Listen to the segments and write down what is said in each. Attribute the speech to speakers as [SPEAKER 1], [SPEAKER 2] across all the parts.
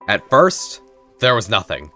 [SPEAKER 1] At first, there was nothing.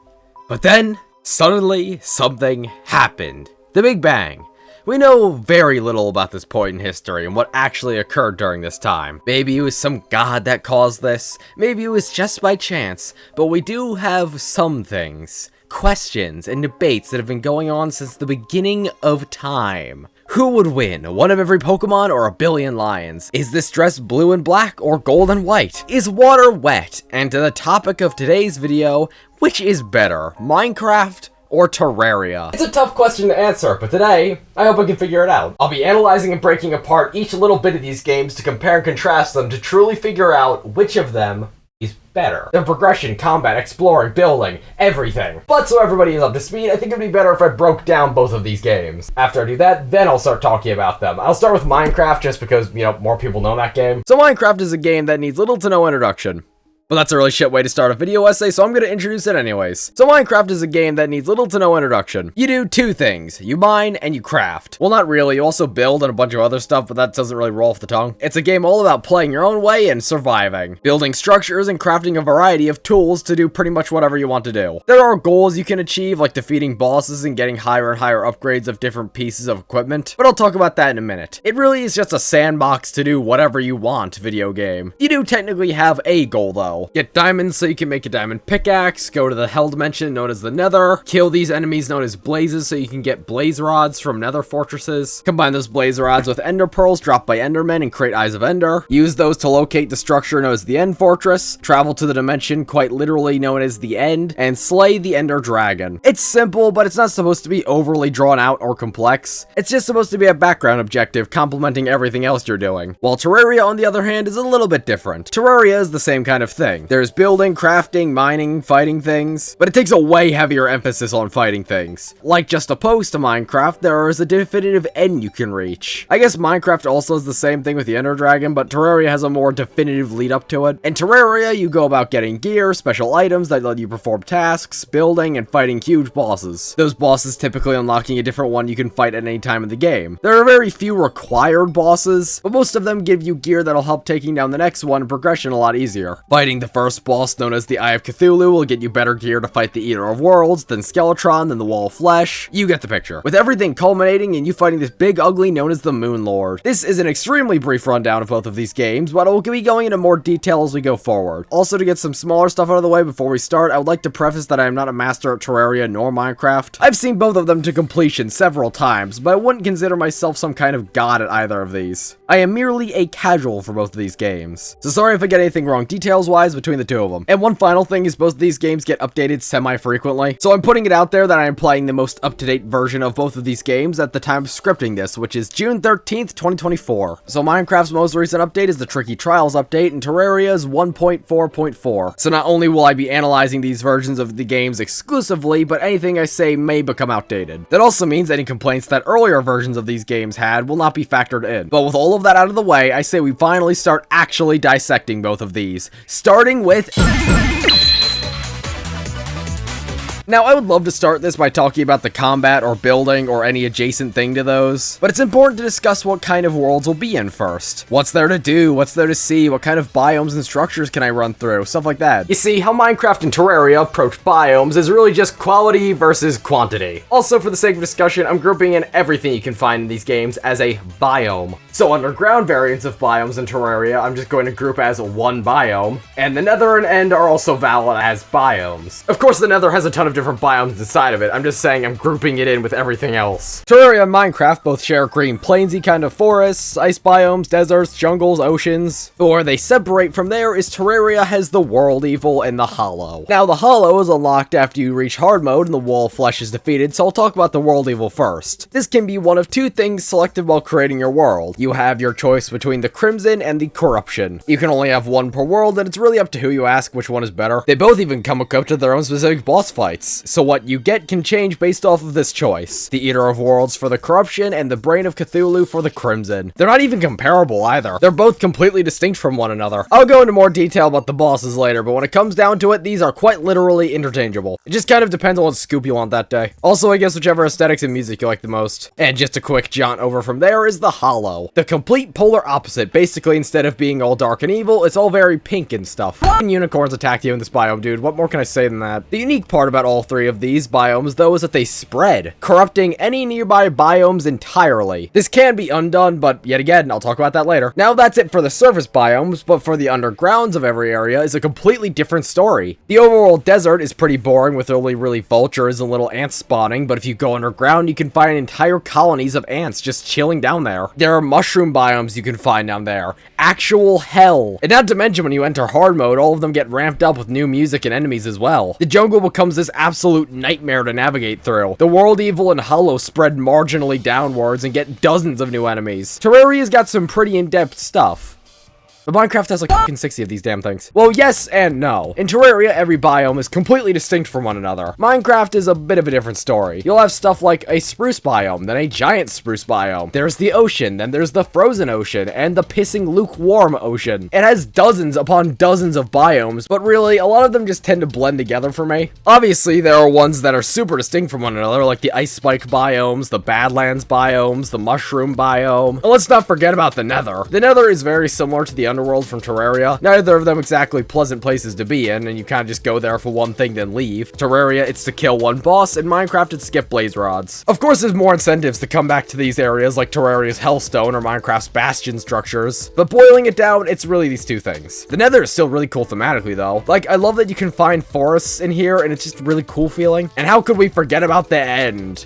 [SPEAKER 1] But then, suddenly, something happened. The Big Bang. We know very little about this point in history and what actually occurred during this time. Maybe it was some god that caused this, maybe it was just by chance, but we do have some things, questions, and debates that have been going on since the beginning of time. Who would win, one of every Pokemon or a billion lions? Is this dress blue and black or gold and white? Is water wet? And to the topic of today's video, which is better, Minecraft or Terraria? It's a tough question to answer, but today, I hope I can figure it out. I'll be analyzing and breaking apart each little bit of these games to compare and contrast them to truly figure out which of them is better. Their progression, combat, exploring, building, everything. But so everybody is up to speed, I think it'd be better if I broke down both of these games. After I do that, then I'll start talking about them. I'll start with Minecraft just because, more people know that game. So Minecraft is a game that needs little to no introduction. But that's a really shit way to start a video essay, so I'm gonna introduce it anyways. So Minecraft is a game that needs little to no introduction. You do two things. You mine and you craft. Well, not really. You also build and a bunch of other stuff, but that doesn't really roll off the tongue. It's a game all about playing your own way and surviving. Building structures and crafting a variety of tools to do pretty much whatever you want to do. There are goals you can achieve, like defeating bosses and getting higher and higher upgrades of different pieces of equipment, but I'll talk about that in a minute. It really is just a sandbox to do whatever you want video game. You do technically have a goal though. Get diamonds so you can make a diamond pickaxe, go to the hell dimension known as the nether, kill these enemies known as blazes so you can get blaze rods from nether fortresses, combine those blaze rods with ender pearls dropped by endermen and create eyes of ender, use those to locate the structure known as the end fortress, travel to the dimension quite literally known as the end, and slay the ender dragon. It's simple, but it's not supposed to be overly drawn out or complex. It's just supposed to be a background objective complementing everything else you're doing. While Terraria, on the other hand, is a little bit different. Terraria is the same kind of thing. There's building, crafting, mining, fighting things, but it takes a way heavier emphasis on fighting things. Like just opposed to Minecraft, there is a definitive end you can reach. I guess Minecraft also is the same thing with the Ender Dragon, but Terraria has a more definitive lead up to it. In Terraria, you go about getting gear, special items that let you perform tasks, building, and fighting huge bosses. Those bosses typically unlocking a different one you can fight at any time in the game. There are very few required bosses, but most of them give you gear that'll help taking down the next one and progression a lot easier. Fighting the first boss known as the Eye of Cthulhu will get you better gear to fight the Eater of Worlds, then Skeletron, then the Wall of Flesh. You get the picture. With everything culminating in you fighting this big ugly known as the Moon Lord. This is an extremely brief rundown of both of these games, but I'll be going into more detail as we go forward. Also, to get some smaller stuff out of the way before we start, I would like to preface that I am not a master at Terraria nor Minecraft. I've seen both of them to completion several times, but I wouldn't consider myself some kind of god at either of these. I am merely a casual for both of these games. So sorry if I get anything wrong details-wise between the two of them. And one final thing is both of these games get updated semi-frequently, so I'm putting it out there that I am playing the most up-to-date version of both of these games at the time of scripting this, which is June 13th, 2024. So Minecraft's most recent update is the Tricky Trials update, and Terraria's 1.4.4. So not only will I be analyzing these versions of the games exclusively, but anything I say may become outdated. That also means any complaints that earlier versions of these games had will not be factored in. But with all of that out of the way, I say we finally start actually dissecting both of these, starting with... Now, I would love to start this by talking about the combat or building or any adjacent thing to those, but it's important to discuss what kind of worlds we'll be in first. What's there to do? What's there to see? What kind of biomes and structures can I run through? Stuff like that. You see, how Minecraft and Terraria approach biomes is really just quality versus quantity. Also, for the sake of discussion, I'm grouping in everything you can find in these games as a biome. So underground variants of biomes in Terraria, I'm just going to group as one biome, and the Nether and End are also valid as biomes. Of course, the Nether has a ton of different biomes inside of it. I'm just saying I'm grouping it in with everything else. Terraria and Minecraft both share green plainsy kind of forests, ice biomes, deserts, jungles, oceans. But where they separate from there is Terraria has the World Evil and the Hollow. Now, the Hollow is unlocked after you reach hard mode and the Wall of Flesh is defeated, so I'll talk about the World Evil first. This can be one of two things selected while creating your world. You have your choice between the Crimson and the Corruption. You can only have one per world, and it's really up to who you ask which one is better. They both even come equipped with their own specific boss fights. fates. So what you get can change based off of this choice. The Eater of Worlds for the corruption, and the Brain of Cthulhu for the crimson. They're not even comparable either. They're both completely distinct from one another. I'll go into more detail about the bosses later, but when it comes down to it, these are quite literally interchangeable. It just kind of depends on what scoop you want that day. Also, I guess whichever aesthetics and music you like the most. And just a quick jaunt over from there is the Hollow. The complete polar opposite. Basically, instead of being all dark and evil, it's all very pink and stuff. And unicorns attack you in this biome, dude. What more can I say than that? The unique part about all three of these biomes, though, is that they spread, corrupting any nearby biomes entirely. This can be undone, but yet again, I'll talk about that later. Now, that's it for the surface biomes, but for the undergrounds of every area is a completely different story. The overworld desert is pretty boring, with only really vultures and little ants spawning, but if you go underground, you can find entire colonies of ants just chilling down there. There are mushroom biomes you can find down there. Actual hell. And not to mention, when you enter hard mode, all of them get ramped up with new music and enemies as well. The jungle becomes this absolute nightmare to navigate through. The World Evil and Hollow spread marginally downwards and get dozens of new enemies. Terraria's got some pretty in-depth stuff. But Minecraft has like fucking 60 of these damn things. Well, yes and no. In Terraria, every biome is completely distinct from one another. Minecraft is a bit of a different story. You'll have stuff like a spruce biome, then a giant spruce biome. There's the ocean, then there's the frozen ocean, and the pissing lukewarm ocean. It has dozens upon dozens of biomes, but really, a lot of them just tend to blend together for me. Obviously, there are ones that are super distinct from one another, like the ice spike biomes, the badlands biomes, the mushroom biome. And let's not forget about the nether. The nether is very similar to the underworld from Terraria. Neither of them exactly pleasant places to be in, and you kind of just go there for one thing then leave. Terraria, it's to kill one boss, and Minecraft, it's to skip blaze rods. Of course, there's more incentives to come back to these areas, like Terraria's Hellstone or Minecraft's Bastion structures, but boiling it down, it's really these two things. The nether is still really cool thematically, though. Like, I love that you can find forests in here, and it's just really cool feeling. And how could we forget about the end?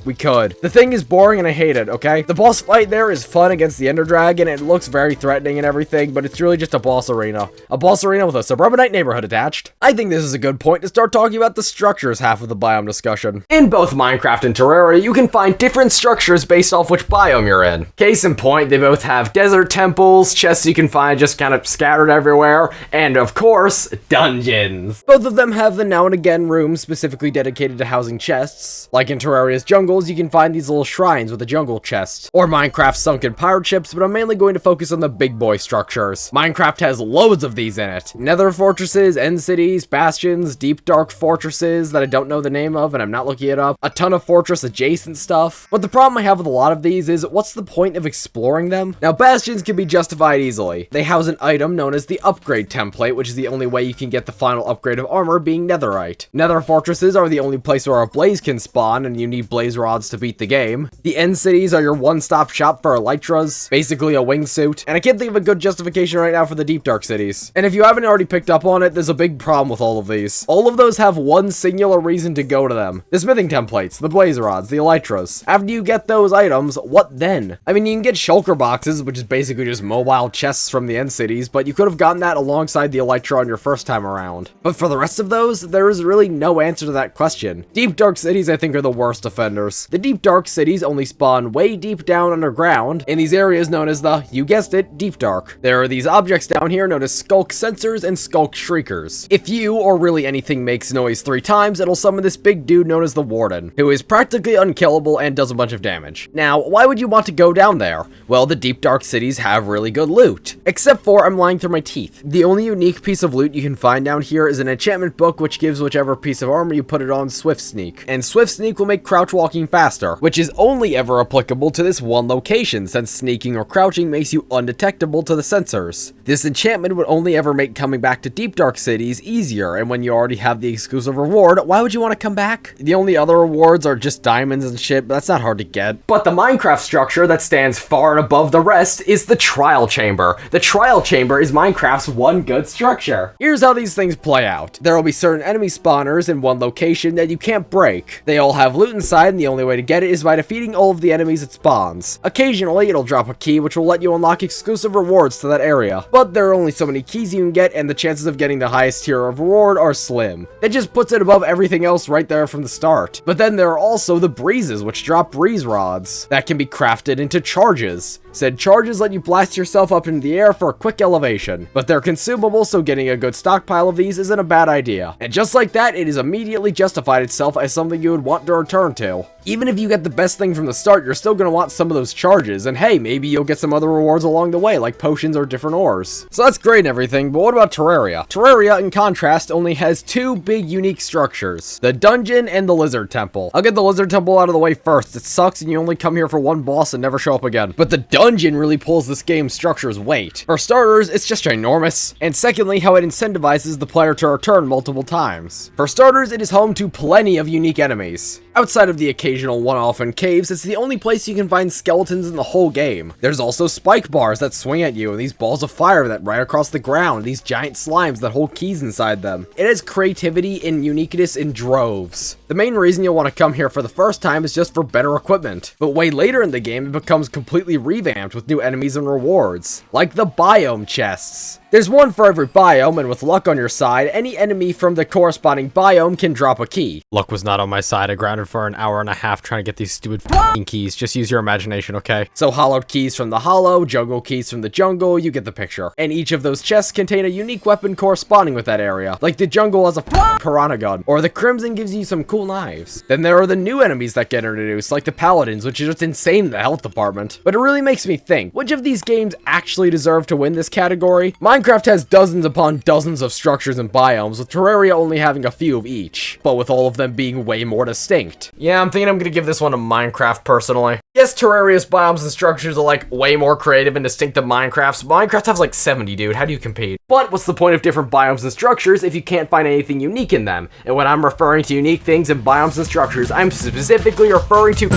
[SPEAKER 1] We could. The thing is boring and I hate it, okay? The boss fight there is fun against the Ender Dragon. It looks very threatening and everything, but it's really just a boss arena. A boss arena with a suburbanite neighborhood attached. I think this is a good point to start talking about the structures half of the biome discussion. In both Minecraft and Terraria, you can find different structures based off which biome you're in. Case in point, they both have desert temples, chests you can find just kind of scattered everywhere, and of course, dungeons. Both of them have the now and again rooms specifically dedicated to housing chests. Like in Terraria's jungles, you can find these little shrines with a jungle chest, or Minecraft's sunken pirate ships, but I'm mainly going to focus on the big boy structures. Minecraft has loads of these in it. Nether fortresses, end cities, bastions, deep dark fortresses that I don't know the name of and I'm not looking it up, a ton of fortress adjacent stuff. But the problem I have with a lot of these is, what's the point of exploring them? Now, bastions can be justified easily. They house an item known as the upgrade template, which is the only way you can get the final upgrade of armor, being netherite. Nether fortresses are the only place where a blaze can spawn and you need blaze rods to beat the game. The end cities are your one-stop shop for elytras, basically a wingsuit, and I can't think of a good justification right now for the deep dark cities. And if you haven't already picked up on it, there's a big problem with all of these. All of those have one singular reason to go to them. The smithing templates, the blaze rods, the elytras. After you get those items, what then? I mean, you can get shulker boxes, which is basically just mobile chests from the end cities, but you could have gotten that alongside the elytra on your first time around. But for the rest of those, there is really no answer to that question. Deep dark cities, I think, are the worst offenders. The deep dark cities only spawn way deep down underground in these areas known as the, you guessed it, deep dark. There are these objects down here known as skulk sensors and skulk shriekers. If you, or really anything, makes noise 3 times, it'll summon this big dude known as the Warden, who is practically unkillable and does a bunch of damage. Now, why would you want to go down there? Well, the deep dark cities have really good loot. Except for, I'm lying through my teeth. The only unique piece of loot you can find down here is an enchantment book which gives whichever piece of armor you put it on Swift Sneak. And Swift Sneak will make crouch walking faster, which is only ever applicable to this one location, since sneaking or crouching makes you undetectable to the sensors. This enchantment would only ever make coming back to deep dark cities easier, and when you already have the exclusive reward, why would you want to come back? The only other rewards are just diamonds and shit, but that's not hard to get. But the Minecraft structure that stands far and above the rest is the Trial Chamber. The Trial Chamber is Minecraft's one good structure. Here's how these things play out. There will be certain enemy spawners in one location that you can't break. They all have loot inside, and the only way to get it is by defeating all of the enemies it spawns. Occasionally, it'll drop a key which will let you unlock exclusive rewards to that area, but there are only so many keys you can get, and the chances of getting the highest tier of reward are slim. That just puts it above everything else right there from the start. But then there are also the breezes, which drop breeze rods that can be crafted into charges. Said charges let you blast yourself up into the air for a quick elevation, but they're consumable, so getting a good stockpile of these isn't a bad idea. And just like that, it has immediately justified itself as something you would want to return to. Even if you get the best thing from the start, you're still going to want some of those charges, and hey, maybe you'll get some other rewards along the way, like potions or different ores. So that's great and everything, but what about Terraria? Terraria, in contrast, only has two big unique structures: the dungeon and the lizard temple. I'll get the lizard temple out of the way first. It sucks and you only come here for one boss and never show up again. But the dungeon really pulls this game's structure's weight. For starters, it's just ginormous, and secondly, how it incentivizes the player to return multiple times. For starters, it is home to plenty of unique enemies. Outside of the occasional one-off in caves, it's the only place you can find skeletons in the whole game. There's also spike bars that swing at you, and these balls of fire that ride across the ground, these giant slimes that hold keys inside them. It has creativity and uniqueness in droves. The main reason you'll want to come here for the first time is just for better equipment, but way later in the game it becomes completely revamped with new enemies and rewards, like the biome chests. There's one for every biome, and with luck on your side, any enemy from the corresponding biome can drop a key. Luck was not on my side. I grounded for an hour and a half trying to get these stupid f***ing keys. Just use your imagination, okay? So hollowed keys from the hollow, jungle keys from the jungle, you get the picture. And each of those chests contain a unique weapon corresponding with that area. Like the jungle has a piranha gun, or the crimson gives you some cool knives. Then there are the new enemies that get introduced, like the paladins, which is just insane in the health department. But it really makes me think, which of these games actually deserve to win this category? Minecraft has dozens upon dozens of structures and biomes, with Terraria only having a few of each, but with all of them being way more distinct. Yeah, I'm thinking I'm gonna give this one to Minecraft personally. Yes, Terraria's biomes and structures are like way more creative and distinct than Minecraft's. Minecraft has like 70, dude. How do you compete? But what's the point of different biomes and structures if you can't find anything unique in them? And when I'm referring to unique things in biomes and structures, I'm specifically referring to...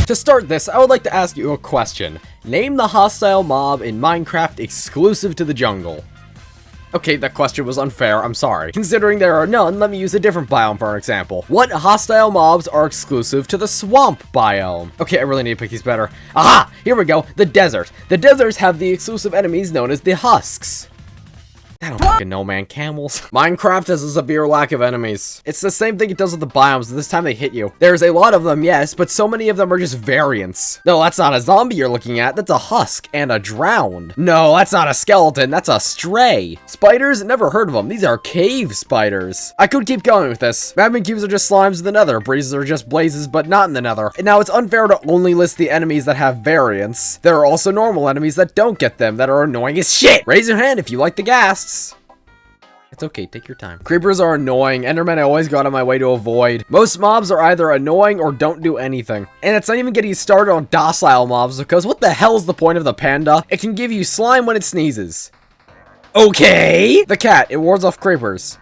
[SPEAKER 1] To start this, I would like to ask you a question. Name the hostile mob in Minecraft exclusive to the jungle. Okay, that question was unfair, I'm sorry. Considering there are none, let me use a different biome for an example. What hostile mobs are exclusive to the swamp biome? Okay, I really need to pick these better. Aha! Here we go, the desert. The deserts have the exclusive enemies known as the husks. I don't fucking know, man. Camels. Minecraft has a severe lack of enemies. It's the same thing it does with the biomes, this time they hit you. There's a lot of them, yes, but so many of them are just variants. No, that's not a zombie you're looking at. That's a husk and a drowned. No, that's not a skeleton. That's a stray. Spiders? Never heard of them. These are cave spiders. I could keep going with this. Magma cubes are just slimes in the nether. Breezes are just blazes, but not in the nether. And now it's unfair to only list the enemies that have variants. There are also normal enemies that don't get them, that are annoying as shit. Raise your hand if you like the ghasts. It's okay, take your time. Creepers are annoying. Endermen I always go out of my way to avoid. Most mobs are either annoying or don't do anything. And it's not even getting started on docile mobs, because what the hell's the point of the panda? It can give you slime when it sneezes. Okay. The cat, it wards off creepers.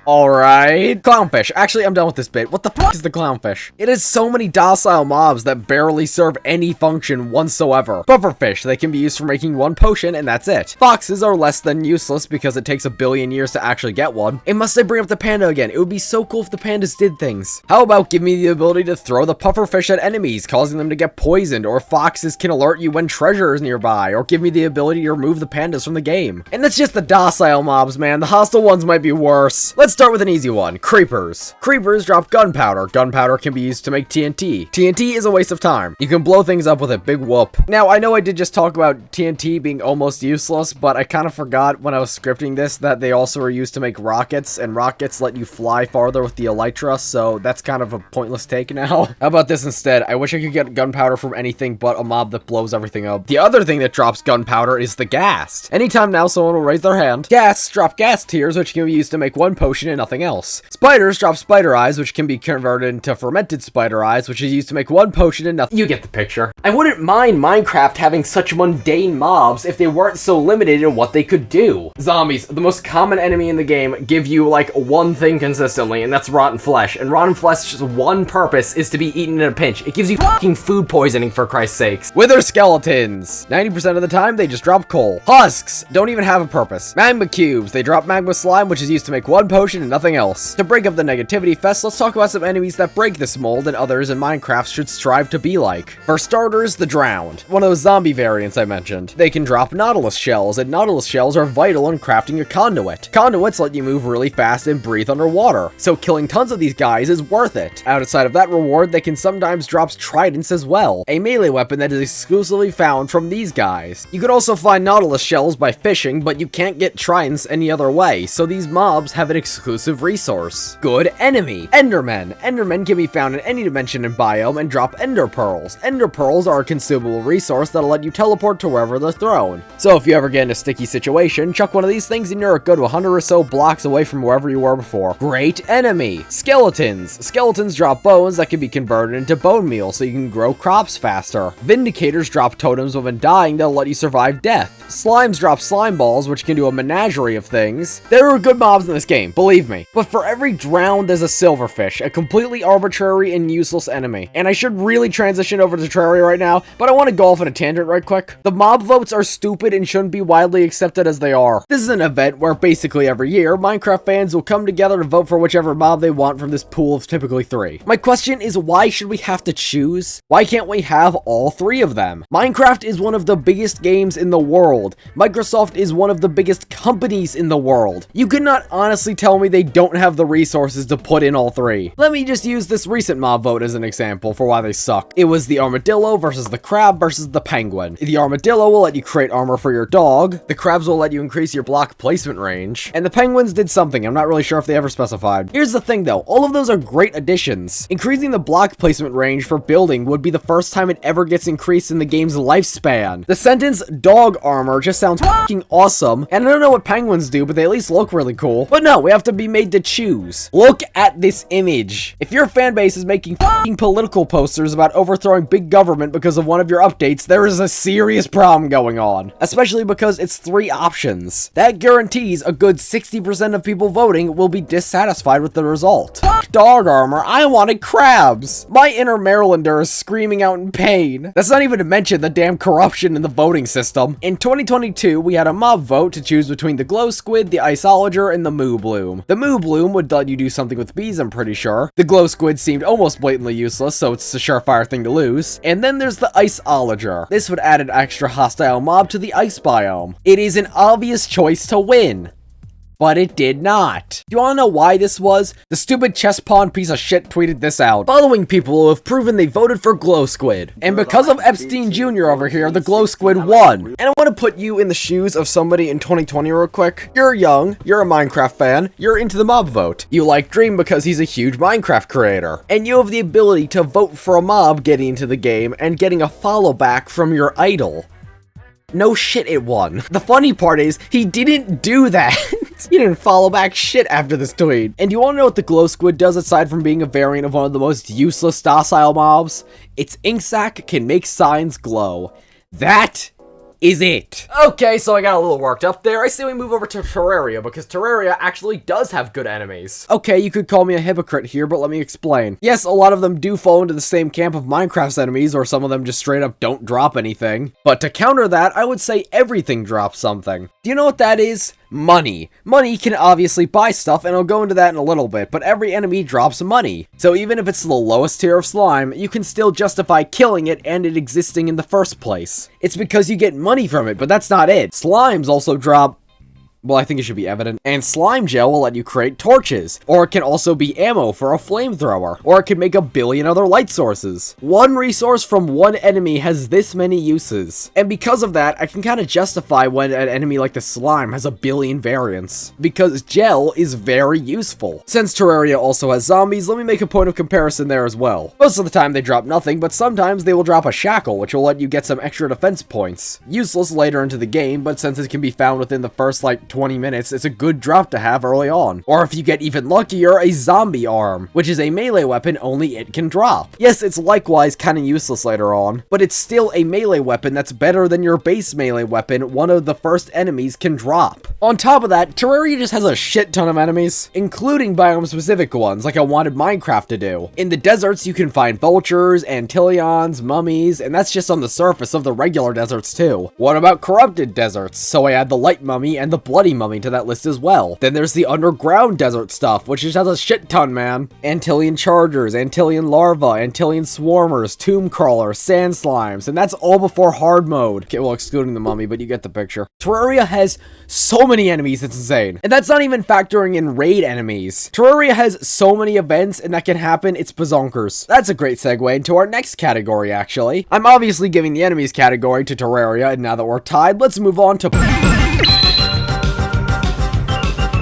[SPEAKER 1] Alright. Clownfish. Actually, I'm done with this bit. What the fuck is the clownfish? It has so many docile mobs that barely serve any function whatsoever. Pufferfish. They can be used for making one potion, and that's it. Foxes are less than useless because it takes a billion years to actually get one. And must I bring up the panda again? It would be so cool if the pandas did things. How about give me the ability to throw the pufferfish at enemies, causing them to get poisoned, or foxes can alert you when treasure is nearby, or give me the ability to remove the pandas from the game. And that's just the docile mobs, man. The hostile ones might be worse. Let's start with an easy one. Creepers. Creepers drop gunpowder. Gunpowder can be used to make TNT. TNT is a waste of time. You can blow things up with a big whoop. Now, I know I did just talk about TNT being almost useless, but I kind of forgot when I was scripting this that they also are used to make rockets, and rockets let you fly farther with the elytra, so that's kind of a pointless take now. How about this instead? I wish I could get gunpowder from anything but a mob that blows everything up. The other thing that drops gunpowder is the ghast. Anytime now someone will raise their hand. Ghasts drop ghast tears, which can be used to make one potion and nothing else. Spiders drop spider eyes, which can be converted into fermented spider eyes, which is used to make one potion and nothing. You get the picture. I wouldn't mind Minecraft having such mundane mobs if they weren't so limited in what they could do. Zombies, the most common enemy in the game, give you like one thing consistently, and that's rotten flesh. And rotten flesh's one purpose is to be eaten in a pinch. It gives you fucking food poisoning, for Christ's sakes. Wither skeletons. 90% of the time, they just drop coal. Husks don't even have a purpose. Magma cubes. They drop magma slime, which is used to make one potion corruption and nothing else. To break up the negativity fest, let's talk about some enemies that break this mold and others in Minecraft should strive to be like. For starters, the Drowned, one of those zombie variants I mentioned. They can drop Nautilus shells, and Nautilus shells are vital in crafting a conduit. Conduits let you move really fast and breathe underwater, so killing tons of these guys is worth it. Outside of that reward, they can sometimes drop tridents as well, a melee weapon that is exclusively found from these guys. You could also find Nautilus shells by fishing, but you can't get tridents any other way, so these mobs have an exclusive resource. Good enemy, Endermen. Endermen can be found in any dimension and biome and drop ender pearls. Ender pearls are a consumable resource that'll let you teleport to wherever they're thrown. So if you ever get in a sticky situation, chuck one of these things and you're a good 100 or so blocks away from wherever you were before. Great enemy, Skeletons. Skeletons drop bones that can be converted into bone meal so you can grow crops faster. Vindicators drop totems when dying that'll let you survive death. Slimes drop slime balls, which can do a menagerie of things. There are good mobs in this game, believe me. But for every drowned, there's a silverfish, a completely arbitrary and useless enemy. And I should really transition over to Terraria right now, but I want to go off on a tangent right quick. The mob votes are stupid and shouldn't be widely accepted as they are. This is an event where basically every year, Minecraft fans will come together to vote for whichever mob they want from this pool of typically 3. My question is, why should we have to choose? Why can't we have all 3 of them? Minecraft is one of the biggest games in the world. Microsoft is one of the biggest companies in the world. You could not honestly tell me they don't have the resources to put in all 3. Let me just use this recent mob vote as an example for why they suck. It was the armadillo versus the crab versus the penguin. The armadillo will let you create armor for your dog, the crabs will let you increase your block placement range, and the penguins did something. I'm not really sure if they ever specified. Here's the thing though, all of those are great additions. Increasing the block placement range for building would be the first time it ever gets increased in the game's lifespan. The sentence dog armor just sounds fucking awesome, and I don't know what penguins do, but they at least look really cool. But no, we have to be made to choose. Look at this image. If your fan base is making fucking political posters about overthrowing big government because of one of your updates, there is a serious problem going on. Especially because it's 3 options. That guarantees a good 60% of people voting will be dissatisfied with the result. Fuck dog armor, I wanted crabs. My inner Marylander is screaming out in pain. That's not even to mention the damn corruption in the voting system. In 2022, we had a mob vote to choose between the glow squid, the iceologer, and the moo bloom. The moo bloom would let you do something with bees, I'm pretty sure. The glow squid seemed almost blatantly useless, so it's a surefire thing to lose. And then there's the iceologer. This would add an extra hostile mob to the ice biome. It is an obvious choice to win. But it did not. Do you want to know why this was? The stupid chess pawn piece of shit tweeted this out. Following people who have proven they voted for Glow Squid. And because of Epstein Jr. over here, the Glow Squid won. And I want to put you in the shoes of somebody in 2020 real quick. You're young, you're a Minecraft fan, you're into the mob vote. You like Dream because he's a huge Minecraft creator. And you have the ability to vote for a mob getting into the game and getting a follow back from your idol. No shit, it won. The funny part is, he didn't do that. He didn't follow back shit after this tweet. And do you want to know what the glow squid does aside from being a variant of one of the most useless docile mobs? Its ink sac can make signs glow. That is it. Okay, so I got a little worked up there. I say we move over to Terraria, because Terraria actually does have good enemies. Okay, you could call me a hypocrite here, but let me explain. Yes, a lot of them do fall into the same camp of Minecraft's enemies, or some of them just straight up don't drop anything. But to counter that, I would say everything drops something. Do you know what that is? Money. Money can obviously buy stuff, and I'll go into that in a little bit, but every enemy drops money. So even if it's the lowest tier of slime, you can still justify killing it and it existing in the first place. It's because you get money from it, but that's not it. Slimes also drop... well, I think it should be evident. And slime gel will let you create torches, or it can also be ammo for a flamethrower, or it can make a billion other light sources. One resource from one enemy has this many uses. And because of that, I can kind of justify when an enemy like the slime has a billion variants, because gel is very useful. Since Terraria also has zombies, let me make a point of comparison there as well. Most of the time they drop nothing, but sometimes they will drop a shackle, which will let you get some extra defense points. Useless later into the game, but since it can be found within the first, 20 minutes, it's a good drop to have early on. Or if you get even luckier, a zombie arm, which is a melee weapon only it can drop. Yes, it's likewise kind of useless later on, but it's still a melee weapon that's better than your base melee weapon one of the first enemies can drop. On top of that, Terraria just has a shit ton of enemies, including biome-specific ones, like I wanted Minecraft to do. In the deserts, you can find vultures, antillions, mummies, and that's just on the surface of the regular deserts too. What about corrupted deserts? So I add the light mummy and the blood bloody mummy to that list as well. Then there's the underground desert stuff, which just has a shit ton, man. Antillean chargers, Antillean larvae, Antillean swarmers, tomb crawlers, sand slimes, and that's all before hard mode. Okay, well, excluding the mummy, but you get the picture. Terraria has so many enemies, it's insane. And that's not even factoring in raid enemies. Terraria has so many events, and that can happen, it's bazonkers. That's a great segue into our next category, actually. I'm obviously giving the enemies category to Terraria, and now that we're tied, let's move on to...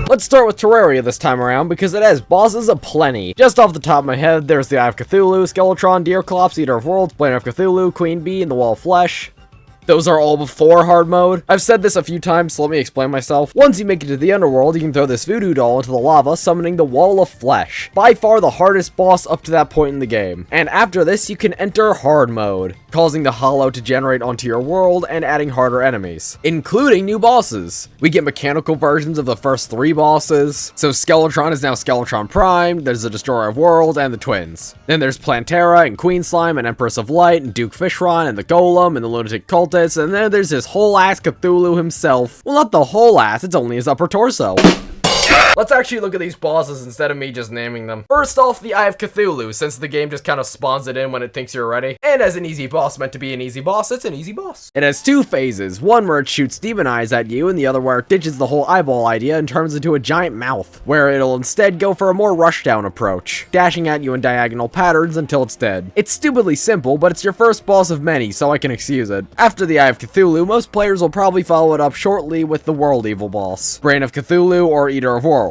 [SPEAKER 1] Let's start with Terraria this time around, because it has bosses aplenty. Just off the top of my head, there's the Eye of Cthulhu, Skeletron, Deerclops, Eater of Worlds, Planet of Cthulhu, Queen Bee, and the Wall of Flesh. Those are all before hard mode. I've said this a few times, so let me explain myself. Once you make it to the underworld, you can throw this voodoo doll into the lava, summoning the Wall of Flesh. By far the hardest boss up to that point in the game. And after this, you can enter hard mode, causing the hollow to generate onto your world and adding harder enemies, including new bosses. We get mechanical versions of the first 3 bosses. So Skeletron is now Skeletron Prime, there's the Destroyer of Worlds, and the Twins. Then there's Plantera, and Queen Slime, and Empress of Light, and Duke Fishron, and the Golem, and the Lunatic Cultist, and then there's this whole ass Cthulhu himself. Well, not the whole ass, it's only his upper torso. Let's actually look at these bosses instead of me just naming them. First off, the Eye of Cthulhu, since the game just kind of spawns it in when it thinks you're ready. And as an easy boss meant to be an easy boss, it's an easy boss. It has 2 phases, one where it shoots demon eyes at you, and the other where it ditches the whole eyeball idea and turns into a giant mouth, where it'll instead go for a more rushdown approach, dashing at you in diagonal patterns until it's dead. It's stupidly simple, but it's your first boss of many, so I can excuse it. After the Eye of Cthulhu, most players will probably follow it up shortly with the World Evil boss, Brain of Cthulhu or Eater of Worlds.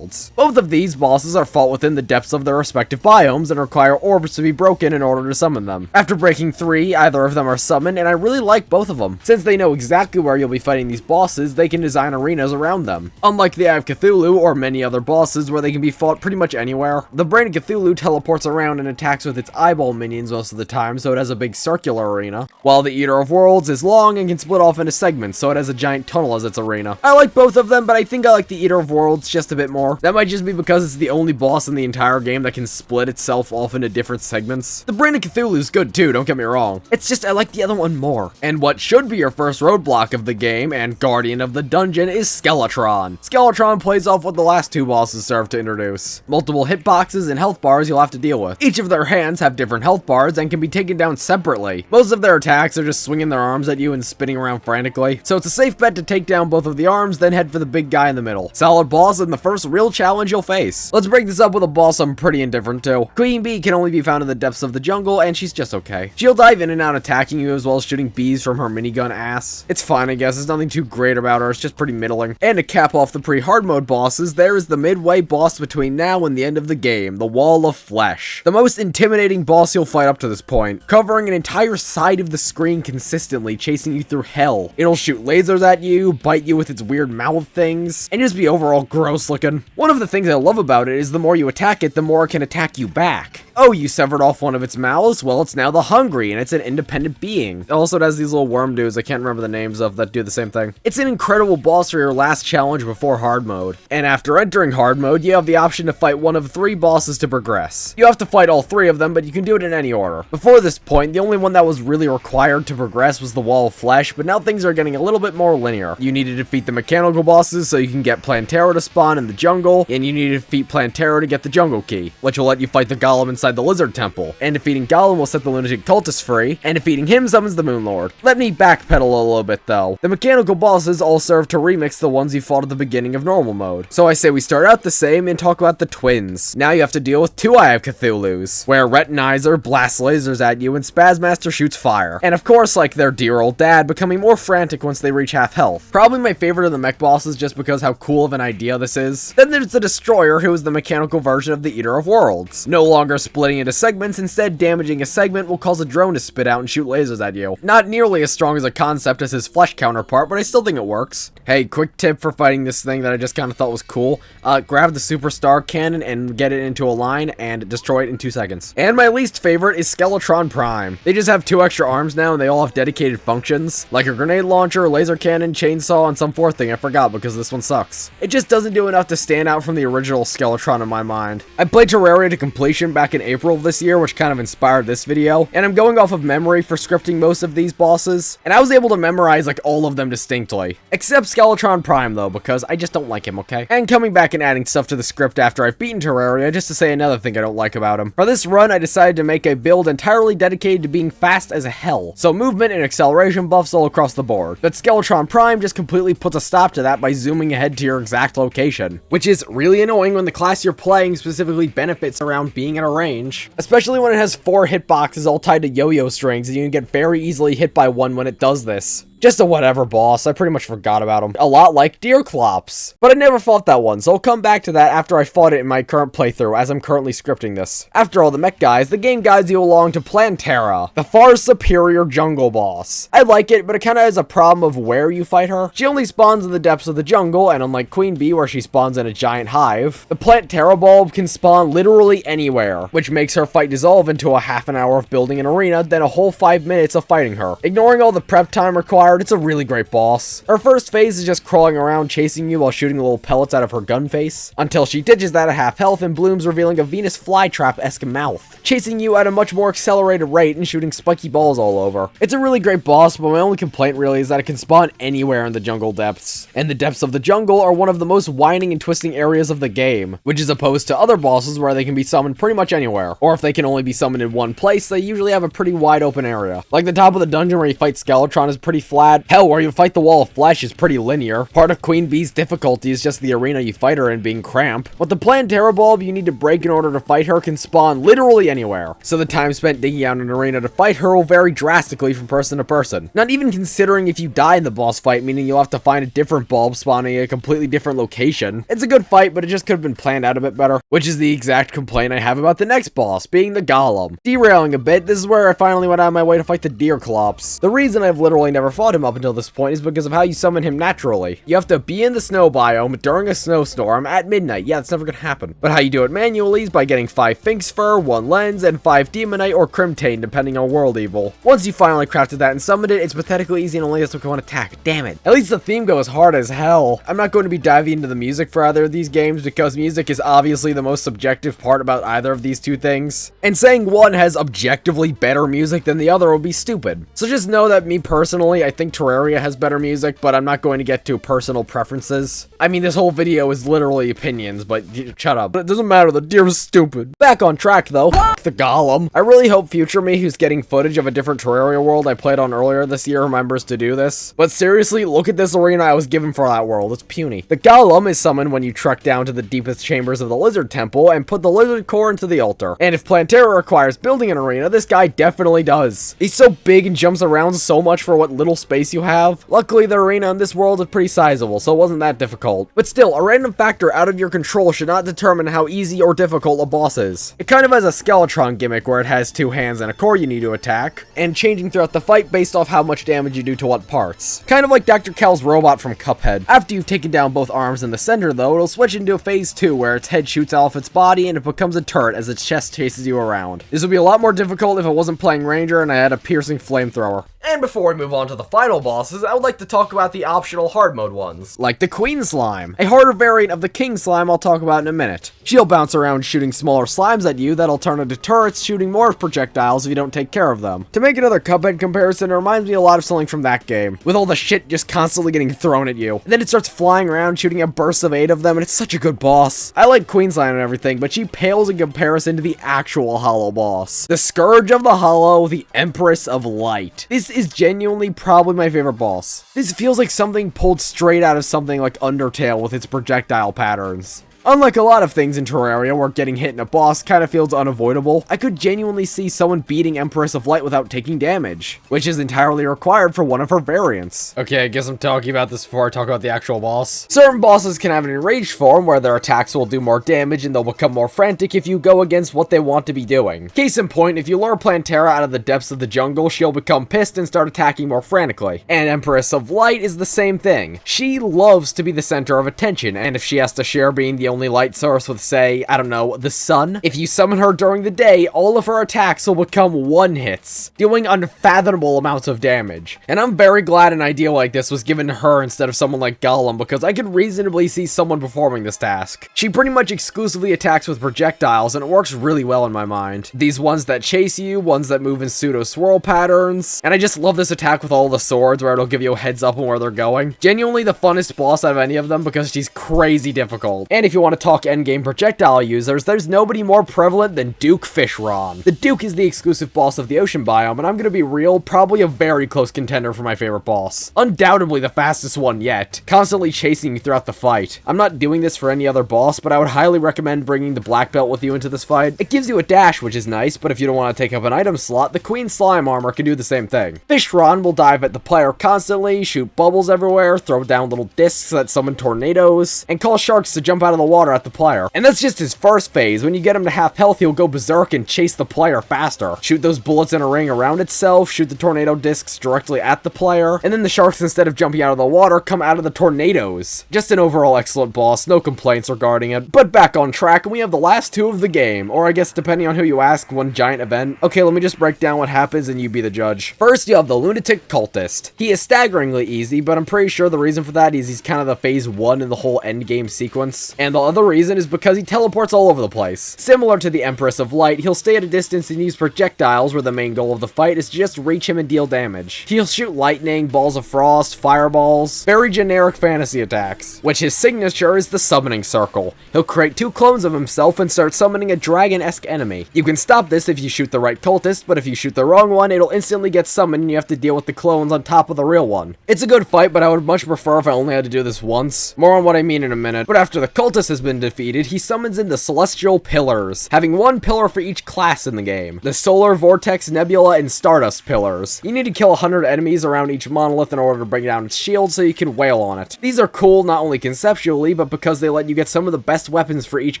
[SPEAKER 1] Both of these bosses are fought within the depths of their respective biomes and require orbs to be broken in order to summon them. After breaking 3, either of them are summoned, and I really like both of them. Since they know exactly where you'll be fighting these bosses, they can design arenas around them. Unlike the Eye of Cthulhu or many other bosses where they can be fought pretty much anywhere, the Brain of Cthulhu teleports around and attacks with its eyeball minions most of the time, so it has a big circular arena, while the Eater of Worlds is long and can split off into segments, so it has a giant tunnel as its arena. I like both of them, but I think I like the Eater of Worlds just a bit more. That might just be because it's the only boss in the entire game that can split itself off into different segments. The Brain of Cthulhu is good too, don't get me wrong. It's just I like the other one more. And what should be your first roadblock of the game and guardian of the dungeon is Skeletron. Skeletron plays off what the last 2 bosses serve to introduce. Multiple hitboxes and health bars you'll have to deal with. Each of their hands have different health bars and can be taken down separately. Most of their attacks are just swinging their arms at you and spinning around frantically. So it's a safe bet to take down both of the arms, then head for the big guy in the middle. Solid boss and the first real challenge you'll face. Let's break this up with a boss I'm pretty indifferent to. Queen Bee can only be found in the depths of the jungle, and she's just okay. She'll dive in and out attacking you as well as shooting bees from her minigun ass. It's fine, I guess. There's nothing too great about her. It's just pretty middling. And to cap off the pre-hard mode bosses, there is the midway boss between now and the end of the game, the Wall of Flesh. The most intimidating boss you'll fight up to this point, covering an entire side of the screen consistently, chasing you through hell. It'll shoot lasers at you, bite you with its weird mouth things, and just be overall gross looking. One of the things I love about it is the more you attack it, the more it can attack you back. Oh, you severed off one of its mouths? Well, it's now the Hungry, and it's an independent being. Also, it has these little worm dudes I can't remember the names of that do the same thing. It's an incredible boss for your last challenge before hard mode. And after entering hard mode, you have the option to fight one of 3 bosses to progress. You have to fight all 3 of them, but you can do it in any order. Before this point, the only one that was really required to progress was the Wall of Flesh, but now things are getting a little bit more linear. You need to defeat the mechanical bosses so you can get Plantera to spawn in the jungle, and you need to defeat Plantera to get the jungle key, which will let you fight the Golem inside the Lizard Temple. And defeating Golem will set the Lunatic Cultist free, and defeating him summons the Moon Lord. Let me backpedal a little bit though. The mechanical bosses all serve to remix the ones you fought at the beginning of normal mode. So I say we start out the same and talk about the Twins. Now you have to deal with 2 Eye of Cthulhu's, where Retinizer blasts lasers at you and Spazmaster shoots fire. And of course, like their dear old dad, becoming more frantic once they reach half health. Probably my favorite of the mech bosses just because how cool of an idea this is. Then there's the Destroyer, who is the mechanical version of the Eater of Worlds. No longer splitting into segments, instead damaging a segment will cause a drone to spit out and shoot lasers at you. Not nearly as strong as a concept as his flesh counterpart, but I still think it works. Hey, quick tip for fighting this thing that I just kind of thought was cool. Grab the Superstar Cannon and get it into a line and destroy it in 2 seconds. And my least favorite is Skeletron Prime. They just have 2 extra arms now and they all have dedicated functions, like a grenade launcher, laser cannon, chainsaw, and some 4th thing I forgot because this one sucks. It just doesn't do enough to stand out from the original Skeletron in my mind. I played Terraria to completion back in
[SPEAKER 2] April of this year, which kind of inspired this video, and I'm going off of memory for scripting most of these bosses, and I was able to memorize like all of them distinctly. Except Skeletron Prime though, because I just don't like him, okay? And coming back and adding stuff to the script after I've beaten Terraria, just to say another thing I don't like about him. For this run, I decided to make a build entirely dedicated to being fast as hell, so movement and acceleration buffs all across the board. But Skeletron Prime just completely puts a stop to that by zooming ahead to your exact location, which is really annoying when the class you're playing specifically benefits around being at a range, especially when it has 4 hitboxes all tied to yo-yo strings and you can get very easily hit by one when it does this. Just a whatever boss, I pretty much forgot about him. A lot like Deerclops. But I never fought that one, so I'll come back to that after I fought it in my current playthrough, as I'm currently scripting this. After all the mech guys, the game guides you along to Terraria, the far superior jungle boss. I like it, but it kinda has a problem of where you fight her. She only spawns in the depths of the jungle, and unlike Queen Bee, where she spawns in a giant hive, the Terra bulb can spawn literally anywhere, which makes her fight dissolve into a half an hour of building an arena, then a whole 5 minutes of fighting her. Ignoring all the prep time required, it's a really great boss. Her first phase is just crawling around chasing you while shooting little pellets out of her gun face, until she ditches that at half health and blooms, revealing a Venus flytrap-esque mouth, chasing you at a much more accelerated rate and shooting spiky balls all over. It's a really great boss, but my only complaint really is that it can spawn anywhere in the jungle depths, and the depths of the jungle are one of the most winding and twisting areas of the game, which is opposed to other bosses where they can be summoned pretty much anywhere, or if they can only be summoned in one place, they usually have a pretty wide open area. Like the top of the dungeon where you fight Skeletron is pretty flat. Hell, where you fight the Wall of Flesh is pretty linear. Part of Queen Bee's difficulty is just the arena you fight her in being cramped. But the Terra bulb you need to break in order to fight her can spawn literally anywhere, so the time spent digging out an arena to fight her will vary drastically from person to person. Not even considering if you die in the boss fight, meaning you'll have to find a different bulb spawning in a completely different location. It's a good fight, but it just could have been planned out a bit better, which is the exact complaint I have about the next boss, being the Golem. Derailing a bit, this is where I finally went out of my way to fight the Deerclops. The reason I've literally never fought him up until this point is because of how you summon him naturally. You have to be in the snow biome during a snowstorm at midnight. Yeah, that's never gonna happen. But how you do it manually is by getting 5 Finks Fur, 1 Lens, and 5 Demonite or Crimtane, depending on World Evil. Once you finally crafted that and summoned it, it's pathetically easy and only has to go on attack. Damn it. At least the theme goes hard as hell. I'm not going to be diving into the music for either of these games because music is obviously the most subjective part about either of these two things. And saying one has objectively better music than the other would be stupid. So just know that me personally, I think Terraria has better music, but I'm not going to get to personal preferences. I mean, this whole video is literally opinions, but shut up. But it doesn't matter, the deer is stupid. Back on track though, the Golem. I really hope future me, who's getting footage of a different Terraria world I played on earlier this year, remembers to do this. But seriously, look at this arena I was given for that world, it's puny. The Golem is summoned when you trek down to the deepest chambers of the Lizard Temple and put the Lizard Core into the altar. And if Terraria requires building an arena, this guy definitely does. He's so big and jumps around so much for what little space you have. Luckily, the arena in this world is pretty sizable, so it wasn't that difficult. But still, a random factor out of your control should not determine how easy or difficult a boss is. It kind of has a Skeletron gimmick where it has 2 hands and a core you need to attack, and changing throughout the fight based off how much damage you do to what parts. Kind of like Dr. Kel's robot from Cuphead. After you've taken down both arms in the center though, it'll switch into phase 2 where its head shoots off its body and it becomes a turret as its chest chases you around. This would be a lot more difficult if I wasn't playing Ranger and I had a piercing flamethrower. And before we move on to the final bosses, I would like to talk about the optional hard mode ones, like the Queen Slime, a harder variant of the King Slime I'll talk about in a minute. She'll bounce around shooting smaller slimes at you that'll turn into turrets, shooting more projectiles if you don't take care of them. To make another Cuphead comparison, it reminds me a lot of something from that game, with all the shit just constantly getting thrown at you. And then it starts flying around shooting a burst of 8 of them, and it's such a good boss. I like Queen Slime and everything, but she pales in comparison to the actual Hollow boss. The Scourge of the Hollow, the Empress of Light. This is genuinely probably my favorite boss. This feels like something pulled straight out of something like Undertale with its projectile patterns. Unlike a lot of things in Terraria where getting hit in a boss kind of feels unavoidable, I could genuinely see someone beating Empress of Light without taking damage, which is entirely required for one of her variants. Okay, I guess I'm talking about this before I talk about the actual boss. Certain bosses can have an enraged form where their attacks will do more damage and they'll become more frantic if you go against what they want to be doing. Case in point, if you lure Terra out of the depths of the jungle, she'll become pissed and start attacking more frantically. And Empress of Light is the same thing. She loves to be the center of attention, and if she has to share being the only only light source with, say, I don't know, the sun. If you summon her during the day, all of her attacks will become one-hits, dealing unfathomable amounts of damage. And I'm very glad an idea like this was given to her instead of someone like Gollum, because I could reasonably see someone performing this task. She pretty much exclusively attacks with projectiles, and it works really well in my mind. These ones that chase you, ones that move in pseudo-swirl patterns, and I just love this attack with all the swords where it'll give you a heads up on where they're going. Genuinely the funnest boss out of any of them because she's crazy difficult. And if you want to talk endgame projectile users, there's nobody more prevalent than Duke Fishron. The Duke is the exclusive boss of the ocean biome, and I'm gonna be real, probably a very close contender for my favorite boss. Undoubtedly the fastest one yet, constantly chasing you throughout the fight. I'm not doing this for any other boss, but I would highly recommend bringing the black belt with you into this fight. It gives you a dash, which is nice, but if you don't want to take up an item slot, the Queen Slime armor can do the same thing. Fishron will dive at the player constantly, shoot bubbles everywhere, throw down little discs that summon tornadoes, and call sharks to jump out of the water at the player. And that's just his first phase. When you get him to half health, he'll go berserk and chase the player faster. Shoot those bullets in a ring around itself, shoot the tornado discs directly at the player, and then the sharks, instead of jumping out of the water, come out of the tornadoes. Just an overall excellent boss, no complaints regarding it. But back on track, and we have the last two of the game, or I guess depending on who you ask, one giant event. Okay, let me just break down what happens and you be the judge. First, you have the Lunatic Cultist. He is staggeringly easy, but I'm pretty sure the reason for that is he's kind of the phase 1 in the whole endgame sequence. And the other reason is because he teleports all over the place. Similar to the Empress of Light, he'll stay at a distance and use projectiles, where the main goal of the fight is to just reach him and deal damage. He'll shoot lightning, balls of frost, fireballs, very generic fantasy attacks, which his signature is the Summoning Circle. He'll create 2 clones of himself and start summoning a dragon-esque enemy. You can stop this if you shoot the right cultist, but if you shoot the wrong one, it'll instantly get summoned and you have to deal with the clones on top of the real one. It's a good fight, but I would much prefer if I only had to do this once. More on what I mean in a minute. But after the cultist has been defeated, he summons in the Celestial Pillars, having 1 pillar for each class in the game. The Solar, Vortex, Nebula, and Stardust Pillars. You need to kill 100 enemies around each monolith in order to bring down its shield so you can wail on it. These are cool not only conceptually, but because they let you get some of the best weapons for each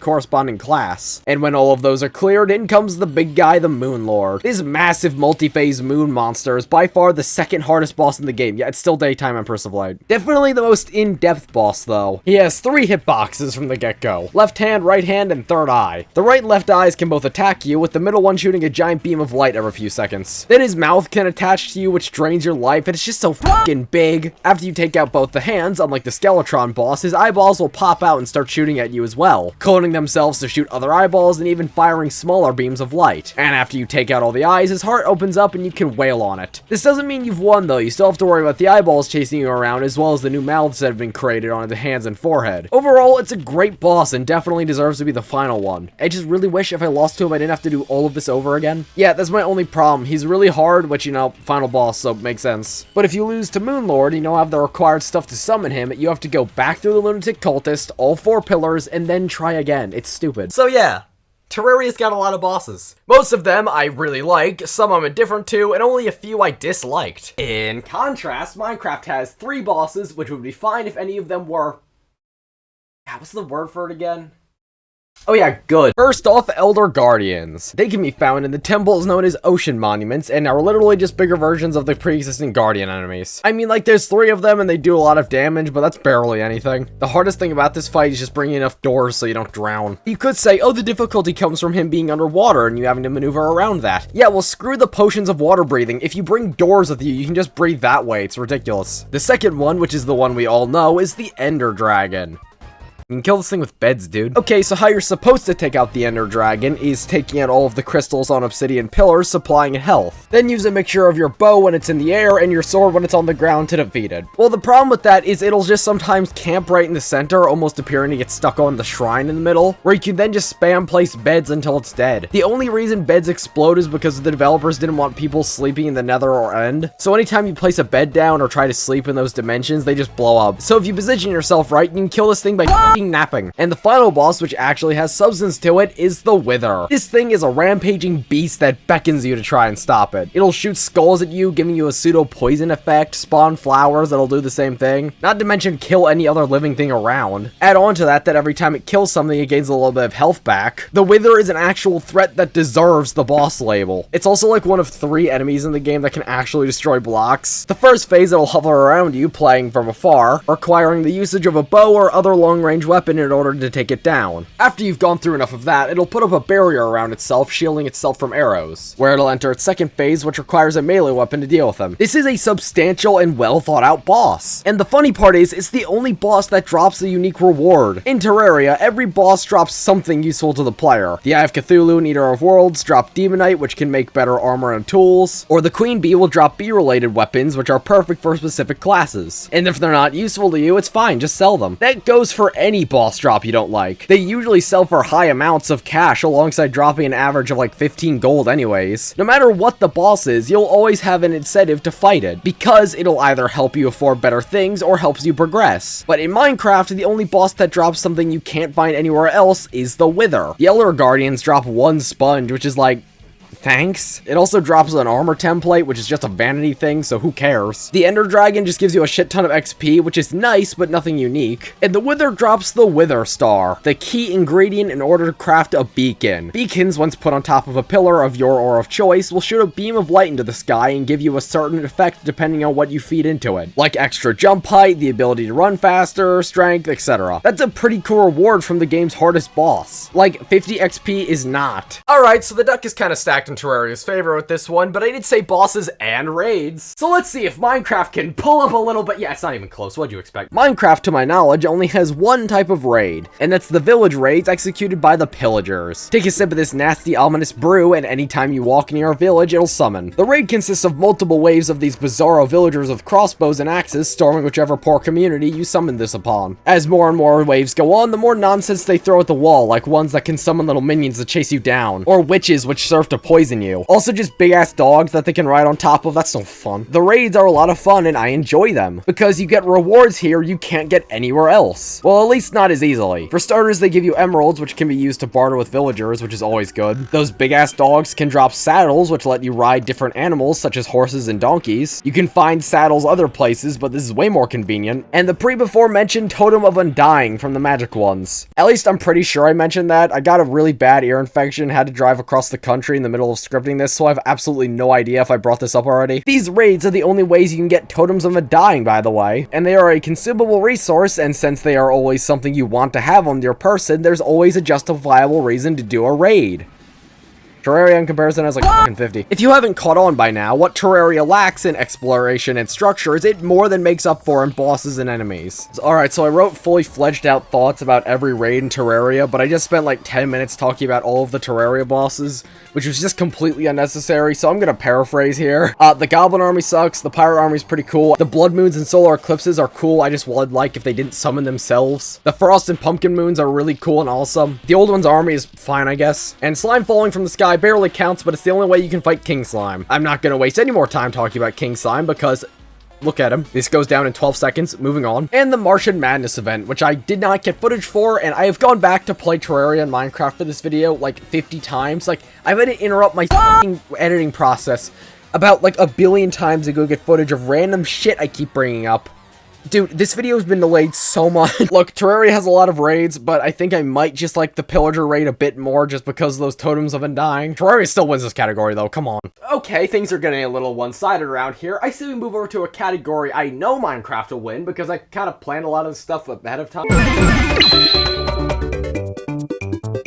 [SPEAKER 2] corresponding class. And when all of those are cleared, in comes the big guy, the Moon Lord. This massive multi-phase moon monster is by far the second hardest boss in the game, yet it's still Daytime Empress of Light. Definitely the most in-depth boss though. He has 3 hitboxes from the get-go. Left hand, right hand, and third eye. The right and left eyes can both attack you, with the middle one shooting a giant beam of light every few seconds. Then his mouth can attach to you, which drains your life, and it's just so fucking big. After you take out both the hands, unlike the Skeletron boss, his eyeballs will pop out and start shooting at you as well, cloning themselves to shoot other eyeballs and even firing smaller beams of light. And after you take out all the eyes, his heart opens up and you can wail on it. This doesn't mean you've won though, you still have to worry about the eyeballs chasing you around, as well as the new mouths that have been created on the hands and forehead. Overall, it's a great boss and definitely deserves to be the final one. I just really wish if I lost to him I didn't have to do all of this over again. Yeah, that's my only problem. He's really hard, which, you know, final boss, so makes sense. But if you lose to Moon Lord and you don't have the required stuff to summon him, you have to go back through the Lunatic Cultist, all 4 pillars, and then try again. It's stupid. So yeah, Terraria's got a lot of bosses. Most of them I really like, some I'm indifferent to, and only a few I disliked. In contrast, Minecraft has 3 bosses, which would be fine if any of them were... what's the word for it again? Oh yeah, good. First off, Elder Guardians. They can be found in the temples known as Ocean Monuments, and are literally just bigger versions of the pre-existing Guardian enemies. I mean, like, there's 3 of them, and they do a lot of damage, but that's barely anything. The hardest thing about this fight is just bringing enough doors so you don't drown. You could say, oh, the difficulty comes from him being underwater, and you having to maneuver around that. Yeah, well, screw the potions of water breathing. If you bring doors with you, you can just breathe that way. It's ridiculous. The second one, which is the one we all know, is the Ender Dragon. You can kill this thing with beds, dude. Okay, so how you're supposed to take out the Ender Dragon is taking out all of the crystals on obsidian pillars, supplying it health. Then use a mixture of your bow when it's in the air and your sword when it's on the ground to defeat it. Well, the problem with that is it'll just sometimes camp right in the center, almost appearing to get stuck on the shrine in the middle, where you can then just spam place beds until it's dead. The only reason beds explode is because the developers didn't want people sleeping in the nether or end. So anytime you place a bed down or try to sleep in those dimensions, they just blow up. So if you position yourself right, you can kill this thing by napping. And the final boss, which actually has substance to it, is the Wither. This thing is a rampaging beast that beckons you to try and stop it. It'll shoot skulls at you, giving you a pseudo poison effect, spawn flowers that'll do the same thing, not to mention kill any other living thing around. Add on to that every time it kills something, it gains a little bit of health back. The Wither is an actual threat that deserves the boss label. It's also like one of 3 enemies in the game that can actually destroy blocks. The first phase, it'll hover around you, playing from afar, requiring the usage of a bow or other long-range ranged weapon in order to take it down. After you've gone through enough of that, it'll put up a barrier around itself, shielding itself from arrows, where it'll enter its second phase, which requires a melee weapon to deal with them. This is a substantial and well thought out boss. And the funny part is, it's the only boss that drops a unique reward. In Terraria, every boss drops something useful to the player. The Eye of Cthulhu and Eater of Worlds drop Demonite, which can make better armor and tools, or the Queen Bee will drop bee-related weapons, which are perfect for specific classes. And if they're not useful to you, it's fine, just sell them. That goes for any boss drop you don't like. They usually sell for high amounts of cash alongside dropping an average of like 15 gold anyways. No matter what the boss is, you'll always have an incentive to fight it, because it'll either help you afford better things or helps you progress. But in Minecraft, the only boss that drops something you can't find anywhere else is the Wither. The Elder Guardians drop one sponge, which is like, thanks. It also drops an armor template, which is just a vanity thing, so who cares? The Ender Dragon just gives you a shit ton of XP, which is nice, but nothing unique. And the Wither drops the Wither Star, the key ingredient in order to craft a beacon. Beacons, once put on top of a pillar of your ore of choice, will shoot a beam of light into the sky and give you a certain effect depending on what you feed into it, like extra jump height, the ability to run faster, strength, etc. That's a pretty cool reward from the game's hardest boss. Like, 50 XP is not. Alright, so the duck is kind of stacked in Terraria's favor with this one, but I did say bosses and raids. So let's see if Minecraft can pull up a little bit. Yeah, it's not even close. What'd you expect? Minecraft, to my knowledge, only has one type of raid, and that's the village raids executed by the pillagers. Take a sip of this nasty, ominous brew, and anytime you walk near a village, it'll summon. The raid consists of multiple waves of these bizarro villagers with crossbows and axes storming whichever poor community you summon this upon. As more and more waves go on, the more nonsense they throw at the wall, like ones that can summon little minions to chase you down, or witches which serve to poison you. Also just big ass dogs that they can ride on top of. That's no fun. The raids are a lot of fun and I enjoy them because you get rewards here you can't get anywhere else. Well, at least not as easily. For starters, they give you emeralds, which can be used to barter with villagers, which is always good. Those big ass dogs can drop saddles, which let you ride different animals such as horses and donkeys. You can find saddles other places, but this is way more convenient. And the before mentioned Totem of Undying from the magic ones. At least I'm pretty sure I mentioned that. I got a really bad ear infection, had to drive across the country in the middle of scripting this, so I have absolutely no idea if I brought this up already. These raids are the only ways you can get Totems of Undying, by the way, and they are a consumable resource, and since they are always something you want to have on your person, there's always a justifiable reason to do a raid. Terraria in comparison has like fucking 50. If you haven't caught on by now, what Terraria lacks in exploration and structures, it more than makes up for in bosses and enemies. Alright, so I wrote fully fledged out thoughts about every raid in Terraria, but I just spent like 10 minutes talking about all of the Terraria bosses, which was just completely unnecessary, so I'm gonna paraphrase here. The Goblin Army sucks, the Pirate Army is pretty cool, the Blood Moons and Solar Eclipses are cool, I just would like if they didn't summon themselves. The Frost and Pumpkin Moons are really cool and awesome. The Old One's army is fine, I guess. And Slime falling from the sky barely counts, but it's the only way you can fight King Slime. I'm not gonna waste any more time talking about King Slime because look at him. This goes down in 12 seconds. Moving on. And the Martian Madness event, which I did not get footage for, and I have gone back to play Terraria and Minecraft for this video like 50 times. Like, I've had to interrupt my editing process about like a billion times to go get footage of random shit I keep bringing up. Dude, this video has been delayed so much. Look, Terraria has a lot of raids, but I think I might just like the Pillager raid a bit more just because of those Totems of Undying. Terraria still wins this category, though. Come on. Okay, things are getting a little one-sided around here. I say we move over to a category I know Minecraft will win because I kind of planned a lot of this stuff ahead of time.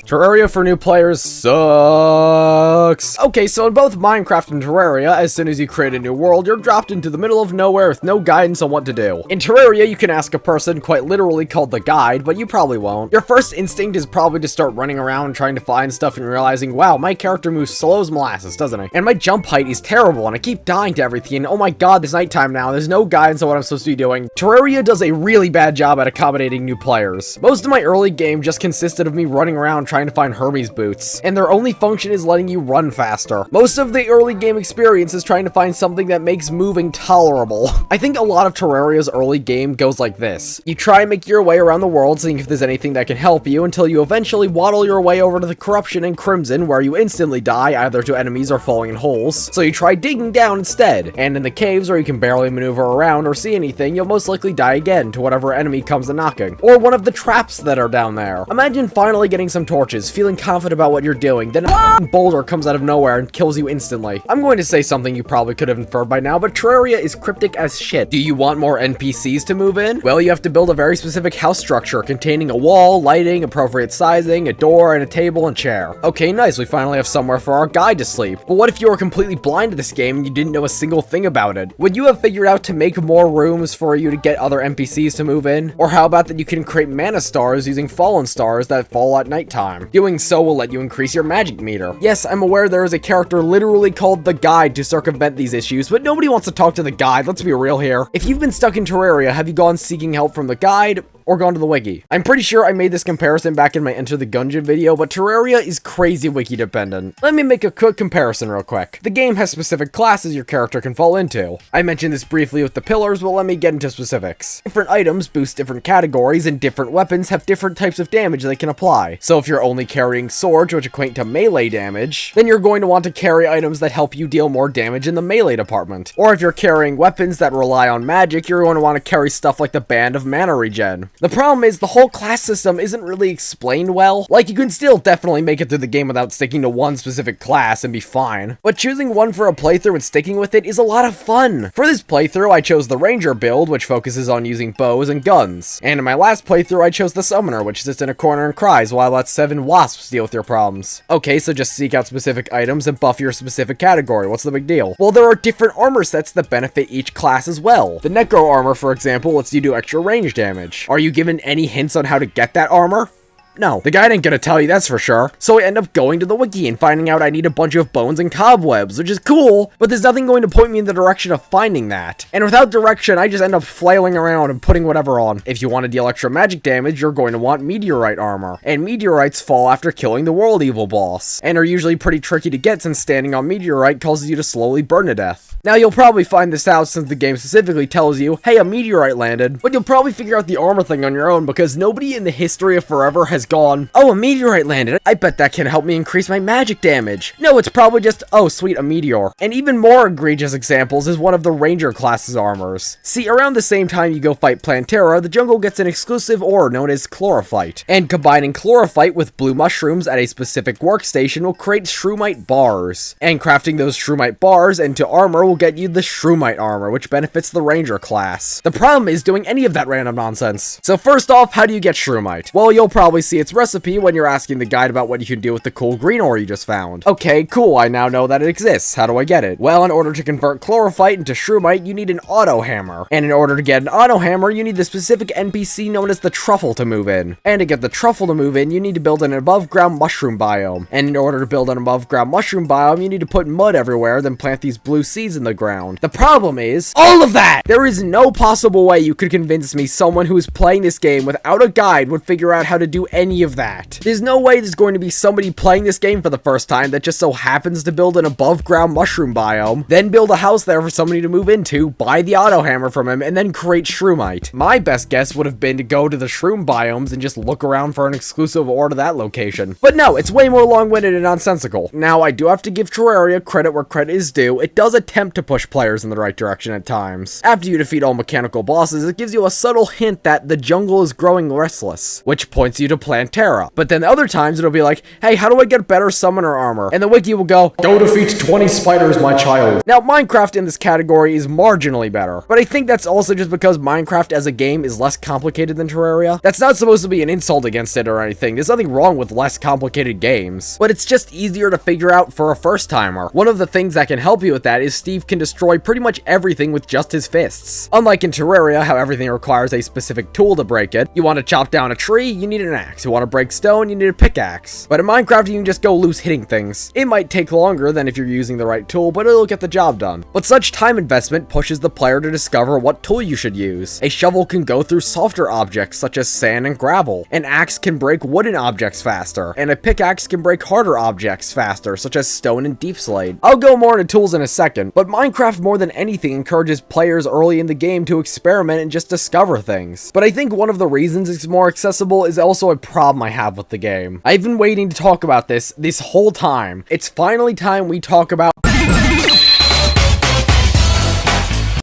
[SPEAKER 2] Terraria for new players sucks. Okay, so in both Minecraft and Terraria, as soon as you create a new world, you're dropped into the middle of nowhere with no guidance on what to do. In Terraria, you can ask a person quite literally called the guide, but you probably won't. Your first instinct is probably to start running around trying to find stuff and realizing, wow, my character moves slow as molasses, doesn't he? And my jump height is terrible, and I keep dying to everything, and oh my god, it's nighttime now, there's no guidance on what I'm supposed to be doing. Terraria does a really bad job at accommodating new players. Most of my early game just consisted of me running around trying to find Hermes boots, and their only function is letting you run faster. Most of the early game experience is trying to find something that makes moving tolerable. I think a lot of Terraria's early game goes like this. You try and make your way around the world seeing if there's anything that can help you until you eventually waddle your way over to the Corruption and Crimson where you instantly die either to enemies or falling in holes, so you try digging down instead, and in the caves where you can barely maneuver around or see anything, you'll most likely die again to whatever enemy comes a knocking, or one of the traps that are down there. Imagine finally getting some torches torches, feeling confident about what you're doing, then a boulder comes out of nowhere and kills you instantly. I'm going to say something you probably could have inferred by now, but Terraria is cryptic as shit. Do you want more NPCs to move in? Well, you have to build a very specific house structure containing a wall, lighting, appropriate sizing, a door, and a table and chair. Okay, nice, we finally have somewhere for our guide to sleep. But what if you were completely blind to this game and you didn't know a single thing about it? Would you have figured out to make more rooms for you to get other NPCs to move in? Or how about that you can create mana stars using fallen stars that fall at nighttime? Doing so will let you increase your magic meter. Yes, I'm aware there is a character literally called the Guide to circumvent these issues, but nobody wants to talk to the Guide, let's be real here. If you've been stuck in Terraria, have you gone seeking help from the Guide? Or gone to the wiki? I'm pretty sure I made this comparison back in my Enter the Gungeon video, but Terraria is crazy wiki dependent. Let me make a quick comparison real quick. The game has specific classes your character can fall into. I mentioned this briefly with the pillars, but let me get into specifics. Different items boost different categories, and different weapons have different types of damage they can apply. So if you're only carrying swords, which equate to melee damage, then you're going to want to carry items that help you deal more damage in the melee department. Or if you're carrying weapons that rely on magic, you're going to want to carry stuff like the Band of Mana Regen. The problem is the whole class system isn't really explained well. Like, you can still definitely make it through the game without sticking to one specific class and be fine, but choosing one for a playthrough and sticking with it is a lot of fun. For this playthrough, I chose the Ranger build, which focuses on using bows and guns. And in my last playthrough, I chose the Summoner, which sits in a corner and cries while lets 7 wasps deal with your problems. Okay, so just seek out specific items and buff your specific category. What's the big deal? Well, there are different armor sets that benefit each class as well. The Necro armor, for example, lets you do extra range damage. Are you given any hints on how to get that armor? No, the guide ain't gonna tell you, that's for sure. So I end up going to the wiki and finding out I need a bunch of bones and cobwebs, which is cool, but there's nothing going to point me in the direction of finding that. And without direction, I just end up flailing around and putting whatever on. If you want to deal extra magic damage, you're going to want meteorite armor. And meteorites fall after killing the world evil boss, and are usually pretty tricky to get since standing on meteorite causes you to slowly burn to death. Now, you'll probably find this out since the game specifically tells you, hey, a meteorite landed, but you'll probably figure out the armor thing on your own because nobody in the history of forever has gone, oh, a meteorite landed, I bet that can help me increase my magic damage. No, it's probably just, oh, sweet, a meteor. And even more egregious examples is one of the Ranger class's armors. See, around the same time you go fight Plantera, the jungle gets an exclusive ore known as chlorophyte. And combining chlorophyte with blue mushrooms at a specific workstation will create shroomite bars. And crafting those shroomite bars into armor will get you the shroomite armor, which benefits the Ranger class. The problem is doing any of that random nonsense. So first off, how do you get shroomite? Well, you'll probably see its recipe when you're asking the guide about what you can do with the cool green ore you just found. Okay, cool, I now know that it exists. How do I get it? Well, in order to convert chlorophyte into shroomite, you need an auto hammer. And in order to get an auto hammer, you need the specific NPC known as the truffle to move in. And to get the truffle to move in, you need to build an above ground mushroom biome. And in order to build an above ground mushroom biome, you need to put mud everywhere, then plant these blue seeds in the ground. The problem is, all of that! There is no possible way you could convince me someone who is playing this game without a guide would figure out how to do any of that. There's no way there's going to be somebody playing this game for the first time that just so happens to build an above ground mushroom biome, then build a house there for somebody to move into, buy the auto hammer from him, and then create shroomite. My best guess would have been to go to the shroom biomes and just look around for an exclusive ore to that location. But no, it's way more long-winded and nonsensical. Now, I do have to give Terraria credit where credit is due. It does attempt to push players in the right direction at times. After you defeat all mechanical bosses, it gives you a subtle hint that the jungle is growing restless, which points you to Plantera. But then other times it'll be like, hey, how do I get better summoner armor? And the wiki will go defeat 20 spiders, my child. Now, Minecraft in this category is marginally better, but I think that's also just because Minecraft as a game is less complicated than Terraria. That's not supposed to be an insult against it or anything. There's nothing wrong with less complicated games, but it's just easier to figure out for a first timer. One of the things that can help you with that is Steve can destroy pretty much everything with just his fists. Unlike in Terraria, how everything requires a specific tool to break it. You want to chop down a tree, you need an axe. You want to break stone, you need a pickaxe. But in Minecraft, you can just go loose hitting things. It might take longer than if you're using the right tool, but it'll get the job done. But such time investment pushes the player to discover what tool you should use. A shovel can go through softer objects such as sand and gravel. An axe can break wooden objects faster, and a pickaxe can break harder objects faster, such as stone and deep slate. I'll go more into tools in a second, but Minecraft more than anything encourages players early in the game to experiment and just discover things. But I think one of the reasons it's more accessible is also a problem I have with the game. I've been waiting to talk about this whole time. It's finally time we talk about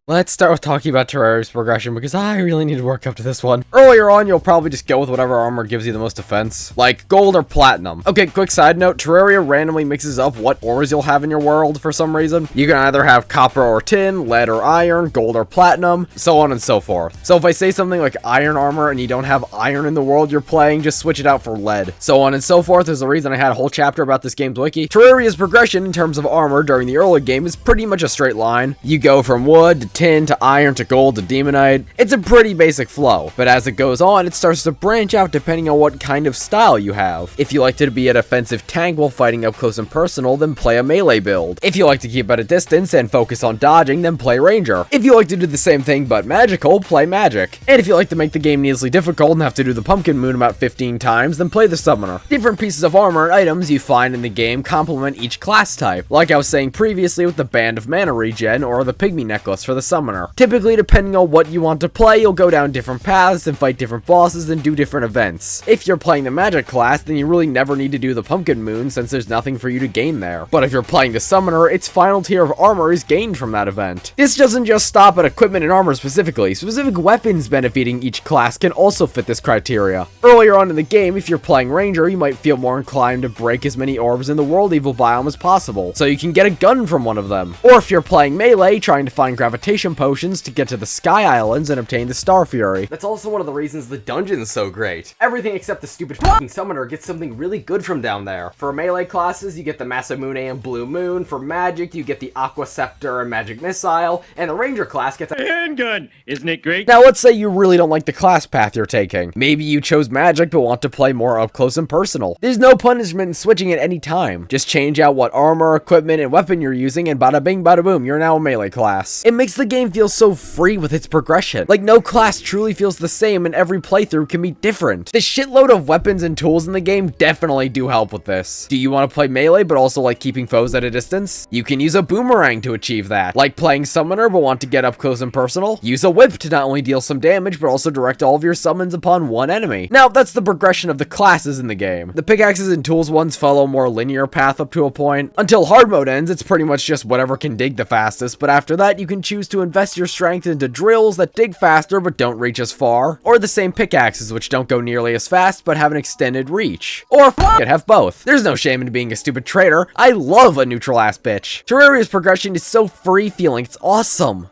[SPEAKER 2] Let's start with talking about Terraria's progression, because I really need to work up to this one. Earlier on, you'll probably just go with whatever armor gives you the most defense, like gold or platinum. Okay, quick side note, Terraria randomly mixes up what ores you'll have in your world for some reason. You can either have copper or tin, lead or iron, gold or platinum, so on and so forth. So if I say something like iron armor and you don't have iron in the world you're playing, just switch it out for lead. So on and so forth. There's a reason I had a whole chapter about this game's wiki. Terraria's progression in terms of armor during the early game is pretty much a straight line. You go from wood to tin to iron to gold to demonite. It's a pretty basic flow, but as it goes on, it starts to branch out depending on what kind of style you have. If you like to be a defensive tank while fighting up close and personal, then play a melee build. If you like to keep at a distance and focus on dodging, then play ranger. If you like to do the same thing but magical, play magic. And if you like to make the game needlessly difficult and have to do the pumpkin moon about 15 times, then play the summoner. Different pieces of armor and items you find in the game complement each class type, like I was saying previously with the band of mana regen or the pygmy necklace for the summoner. Typically, depending on what you want to play, you'll go down different paths and fight different bosses and do different events. If you're playing the magic class, then you really never need to do the pumpkin moon since there's nothing for you to gain there. But if you're playing the summoner, its final tier of armor is gained from that event. This doesn't just stop at equipment and armor specifically. Specific weapons benefiting each class can also fit this criteria. Earlier on in the game, if you're playing ranger, you might feel more inclined to break as many orbs in the world evil biome as possible, so you can get a gun from one of them. Or if you're playing melee, trying to find gravitation potions to get to the Sky Islands and obtain the Star Fury. That's also one of the reasons the dungeon's so great. Everything except the stupid fucking summoner gets something really good from down there. For melee classes, you get the Masamune and Blue Moon. For magic, you get the Aqua Scepter and Magic Missile. And the ranger class gets a
[SPEAKER 3] handgun. Isn't it great?
[SPEAKER 2] Now let's say you really don't like the class path you're taking. Maybe you chose magic but want to play more up close and personal. There's no punishment in switching at any time. Just change out what armor, equipment, and weapon you're using and bada bing bada boom, you're now a melee class. It makes the game feel so free with its progression. Like no class truly feels the same and every playthrough can be different. The shitload of weapons and tools in the game definitely do help with this. Do you want to play melee but also like keeping foes at a distance? You can use a boomerang to achieve that. Like playing summoner but want to get up close and personal? Use a whip to not only deal some damage but also direct all of your summons upon one enemy. Now that's the progression of the classes in the game. The pickaxes and tools ones follow a more linear path up to a point. Until hard mode ends, it's pretty much just whatever can dig the fastest, but after that you can choose to invest your strength into drills that dig faster but don't reach as far, or the same pickaxes which don't go nearly as fast but have an extended reach. Or f*** it, have both. There's no shame in being a stupid traitor. I love a neutral ass bitch. Terraria's progression is so free feeling, it's awesome.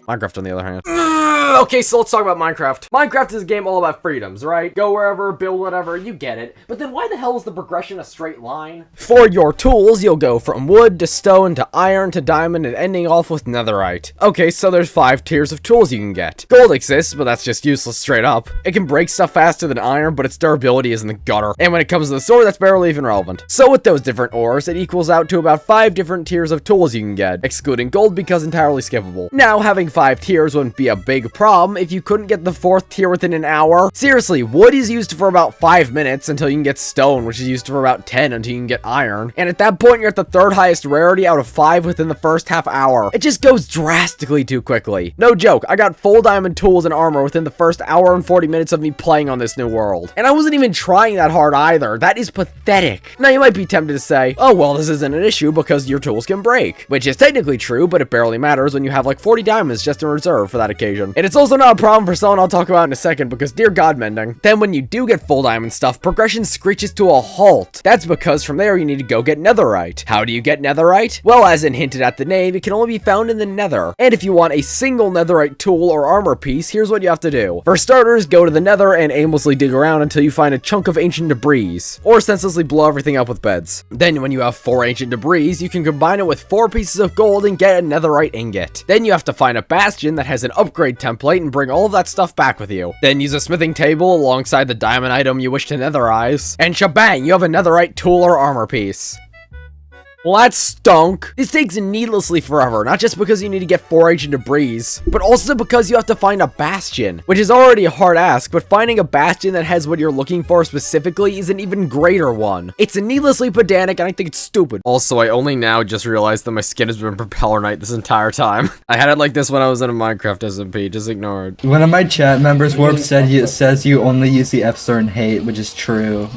[SPEAKER 2] Minecraft on the other hand. Okay, so let's talk about Minecraft. Minecraft is a game all about freedoms, right? Go wherever, build whatever, you get it. But then why the hell is the progression a straight line? For your tools, you'll go from wood to stone to iron to diamond and ending off with netherite. Okay, so there's 5 tiers of tools you can get. Gold exists, but that's just useless straight up. It can break stuff faster than iron, but its durability is in the gutter. And when it comes to the sword, that's barely even relevant. So with those different ores, it equals out to about 5 different tiers of tools you can get, excluding gold because entirely skippable. Now, having 5 tiers wouldn't be a big problem if you couldn't get the 4th tier within an hour. Seriously, wood is used for about 5 minutes until you can get stone, which is used for about 10 until you can get iron. And at that point, you're at the 3rd highest rarity out of 5 within the first half hour. It just goes drastically too quickly. No joke, I got full diamond tools and armor within the first hour and 40 minutes of me playing on this new world. And I wasn't even trying that hard either. That is pathetic. Now you might be tempted to say, oh well, this isn't an issue because your tools can break. Which is technically true, but it barely matters when you have like 40 diamonds just in reserve for that occasion. And it's also not a problem for someone I'll talk about in a second because dear god mending. Then when you do get full diamond stuff, progression screeches to a halt. That's because from there you need to go get netherite. How do you get netherite? Well, as in hinted at the name, it can only be found in the nether. And if you want a single netherite tool or armor piece, here's what you have to do. For starters, go to the nether and aimlessly dig around until you find a chunk of ancient debris, or senselessly blow everything up with beds. Then when you have 4 ancient debris, you can combine it with 4 pieces of gold and get a netherite ingot. Then you have to find a bastion that has an upgrade template and bring all of that stuff back with you. Then use a smithing table alongside the diamond item you wish to netherize, and shebang, you have a netherite tool or armor piece. Well, that stunk. This takes needlessly forever, not just because you need to get 4 ancient debris, but also because you have to find a bastion, which is already a hard ask, but finding a bastion that has what you're looking for specifically is an even greater one. It's needlessly pedantic, and I think it's stupid. Also, I only now just realized that my skin has been Propeller Knight this entire time. I had it like this when I was in a Minecraft SMP, just ignore it.
[SPEAKER 4] One of my chat members, Warp, said says you only use the F star in hate, which is true.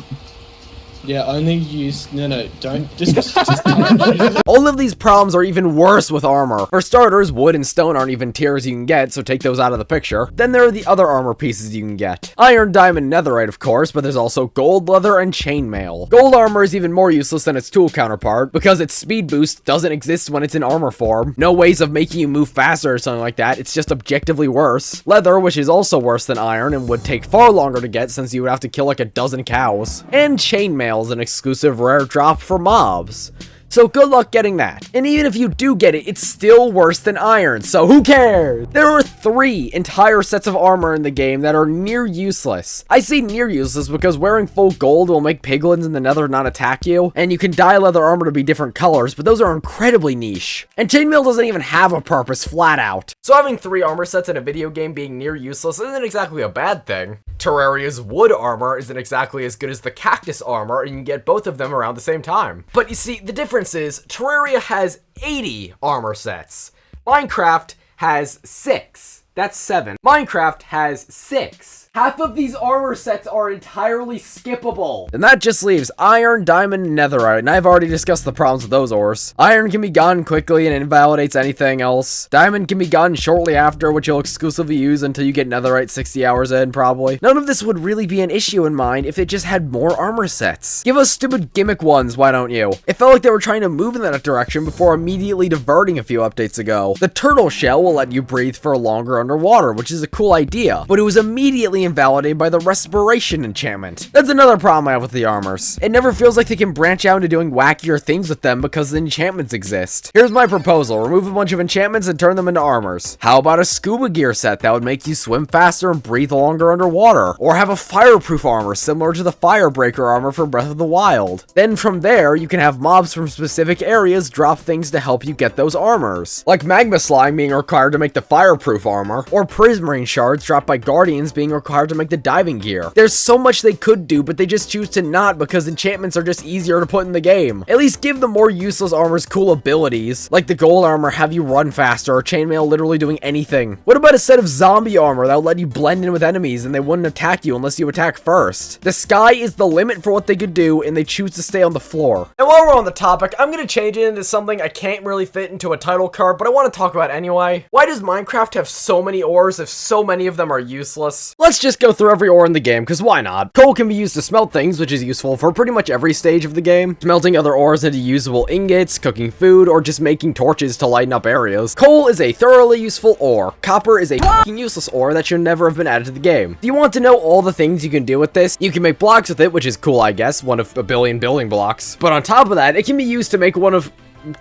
[SPEAKER 4] Yeah, only use... No, don't. Just don't.
[SPEAKER 2] All of these problems are even worse with armor. For starters, wood and stone aren't even tiers you can get, so take those out of the picture. Then there are the other armor pieces you can get. Iron, diamond, netherite, of course, but there's also gold, leather, and chainmail. Gold armor is even more useless than its tool counterpart, because its speed boost doesn't exist when it's in armor form. No ways of making you move faster or something like that, it's just objectively worse. Leather, which is also worse than iron, and would take far longer to get since you would have to kill like a dozen cows. And chainmail is an exclusive rare drop for mobs. So good luck getting that. And even if you do get it, it's still worse than iron, so who cares? There are 3 entire sets of armor in the game that are near useless. I say near useless because wearing full gold will make piglins in the nether not attack you, and you can dye leather armor to be different colors, but those are incredibly niche. And chainmail doesn't even have a purpose, flat out. So having 3 armor sets in a video game being near useless isn't exactly a bad thing. Terraria's wood armor isn't exactly as good as the cactus armor, and you can get both of them around the same time. But you see, the difference is Terraria has 80 armor sets. Minecraft has 6. That's 7. Minecraft has 6. Half of these armor sets are entirely skippable. And that just leaves iron, diamond, and netherite, and I've already discussed the problems with those ores. Iron can be gotten quickly and invalidates anything else. Diamond can be gotten shortly after, which you'll exclusively use until you get netherite 60 hours in, probably. None of this would really be an issue in mine if it just had more armor sets. Give us stupid gimmick ones, why don't you? It felt like they were trying to move in that direction before immediately diverting a few updates ago. The turtle shell will let you breathe for longer underwater, which is a cool idea, but it was immediately invalidated by the respiration enchantment. That's another problem I have with the armors. It never feels like they can branch out into doing wackier things with them because the enchantments exist. Here's my proposal. Remove a bunch of enchantments and turn them into armors. How about a scuba gear set that would make you swim faster and breathe longer underwater? Or have a fireproof armor similar to the Firebreaker armor from Breath of the Wild. Then from there, you can have mobs from specific areas drop things to help you get those armors. Like magma slime being required to make the fireproof armor, or prismarine shards dropped by guardians being required to make the diving gear. There's so much they could do, but they just choose to not because enchantments are just easier to put in the game. At least give the more useless armors cool abilities, like the gold armor have you run faster, or chainmail literally doing anything. What about a set of zombie armor that would let you blend in with enemies and they wouldn't attack you unless you attack first? The sky is the limit for what they could do, and they choose to stay on the floor. And while we're on the topic, I'm gonna change it into something I can't really fit into a title card, but I want to talk about anyway. Why does Minecraft have so many ores if so many of them are useless? Let's just go through every ore in the game, because why not? Coal can be used to smelt things, which is useful for pretty much every stage of the game. Smelting other ores into usable ingots, cooking food, or just making torches to lighten up areas. Coal is a thoroughly useful ore. Copper is a fucking useless ore that should never have been added to the game. Do you want to know all the things you can do with this? You can make blocks with it, which is cool, I guess, one of a billion building blocks. But on top of that, it can be used to make one of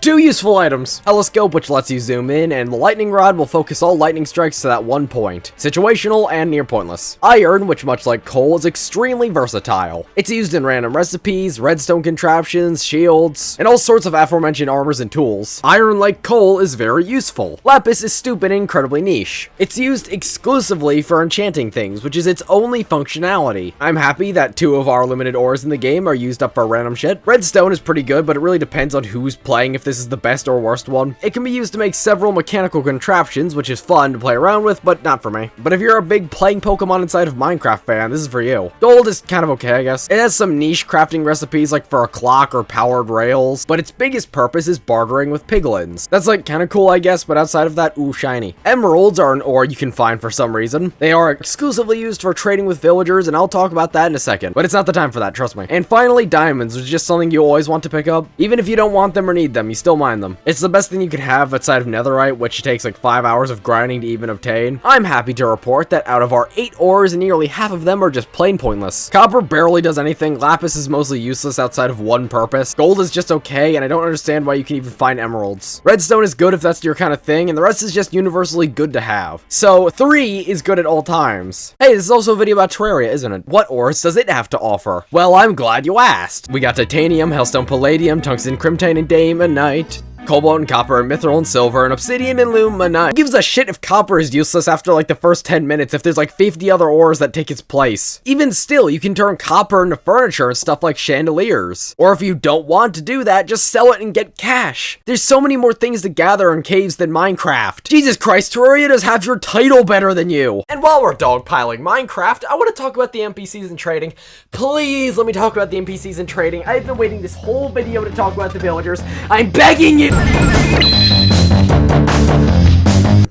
[SPEAKER 2] 2 useful items. Telescope, which lets you zoom in, and the lightning rod will focus all lightning strikes to that one point. Situational and near pointless. Iron, which much like coal, is extremely versatile. It's used in random recipes, redstone contraptions, shields, and all sorts of aforementioned armors and tools. Iron, like coal, is very useful. Lapis is stupid and incredibly niche. It's used exclusively for enchanting things, which is its only functionality. I'm happy that 2 of our limited ores in the game are used up for random shit. Redstone is pretty good, but it really depends on who's playing if this is the best or worst one. It can be used to make several mechanical contraptions, which is fun to play around with, but not for me. But if you're a big playing Pokemon inside of Minecraft fan, this is for you. Gold is kind of okay, I guess. It has some niche crafting recipes like for a clock or powered rails, but its biggest purpose is bartering with piglins. That's like kind of cool, I guess, but outside of that, ooh, shiny. Emeralds are an ore you can find for some reason. They are exclusively used for trading with villagers, and I'll talk about that in a second, but it's not the time for that, trust me. And finally, diamonds, which is just something you always want to pick up. Even if you don't want them or need them, you still mine them. It's the best thing you can have outside of netherite, which takes like 5 hours of grinding to even obtain. I'm happy to report that out of our 8 ores, nearly half of them are just plain pointless. Copper barely does anything, lapis is mostly useless outside of one purpose, gold is just okay, and I don't understand why you can even find emeralds. Redstone is good if that's your kind of thing, and the rest is just universally good to have. So 3 is good at all times. Hey, this is also a video about Terraria, isn't it? What ores does it have to offer? Well, I'm glad you asked. We got titanium, hellstone, palladium, tungsten, crimtane, and daemonite. Cobalt and copper and mithril and silver and obsidian and luminite. Who gives a shit if copper is useless after like the first 10 minutes if there's like 50 other ores that take its place? Even still, you can turn copper into furniture and stuff like chandeliers. Or if you don't want to do that, just sell it and get cash. There's so many more things to gather in caves than Minecraft. Jesus Christ, Terraria does have your title better than you. And while we're dogpiling Minecraft, I want to talk about the NPCs and trading. Please let me talk about the NPCs and trading. I've been waiting this whole video to talk about the villagers. I'm begging you!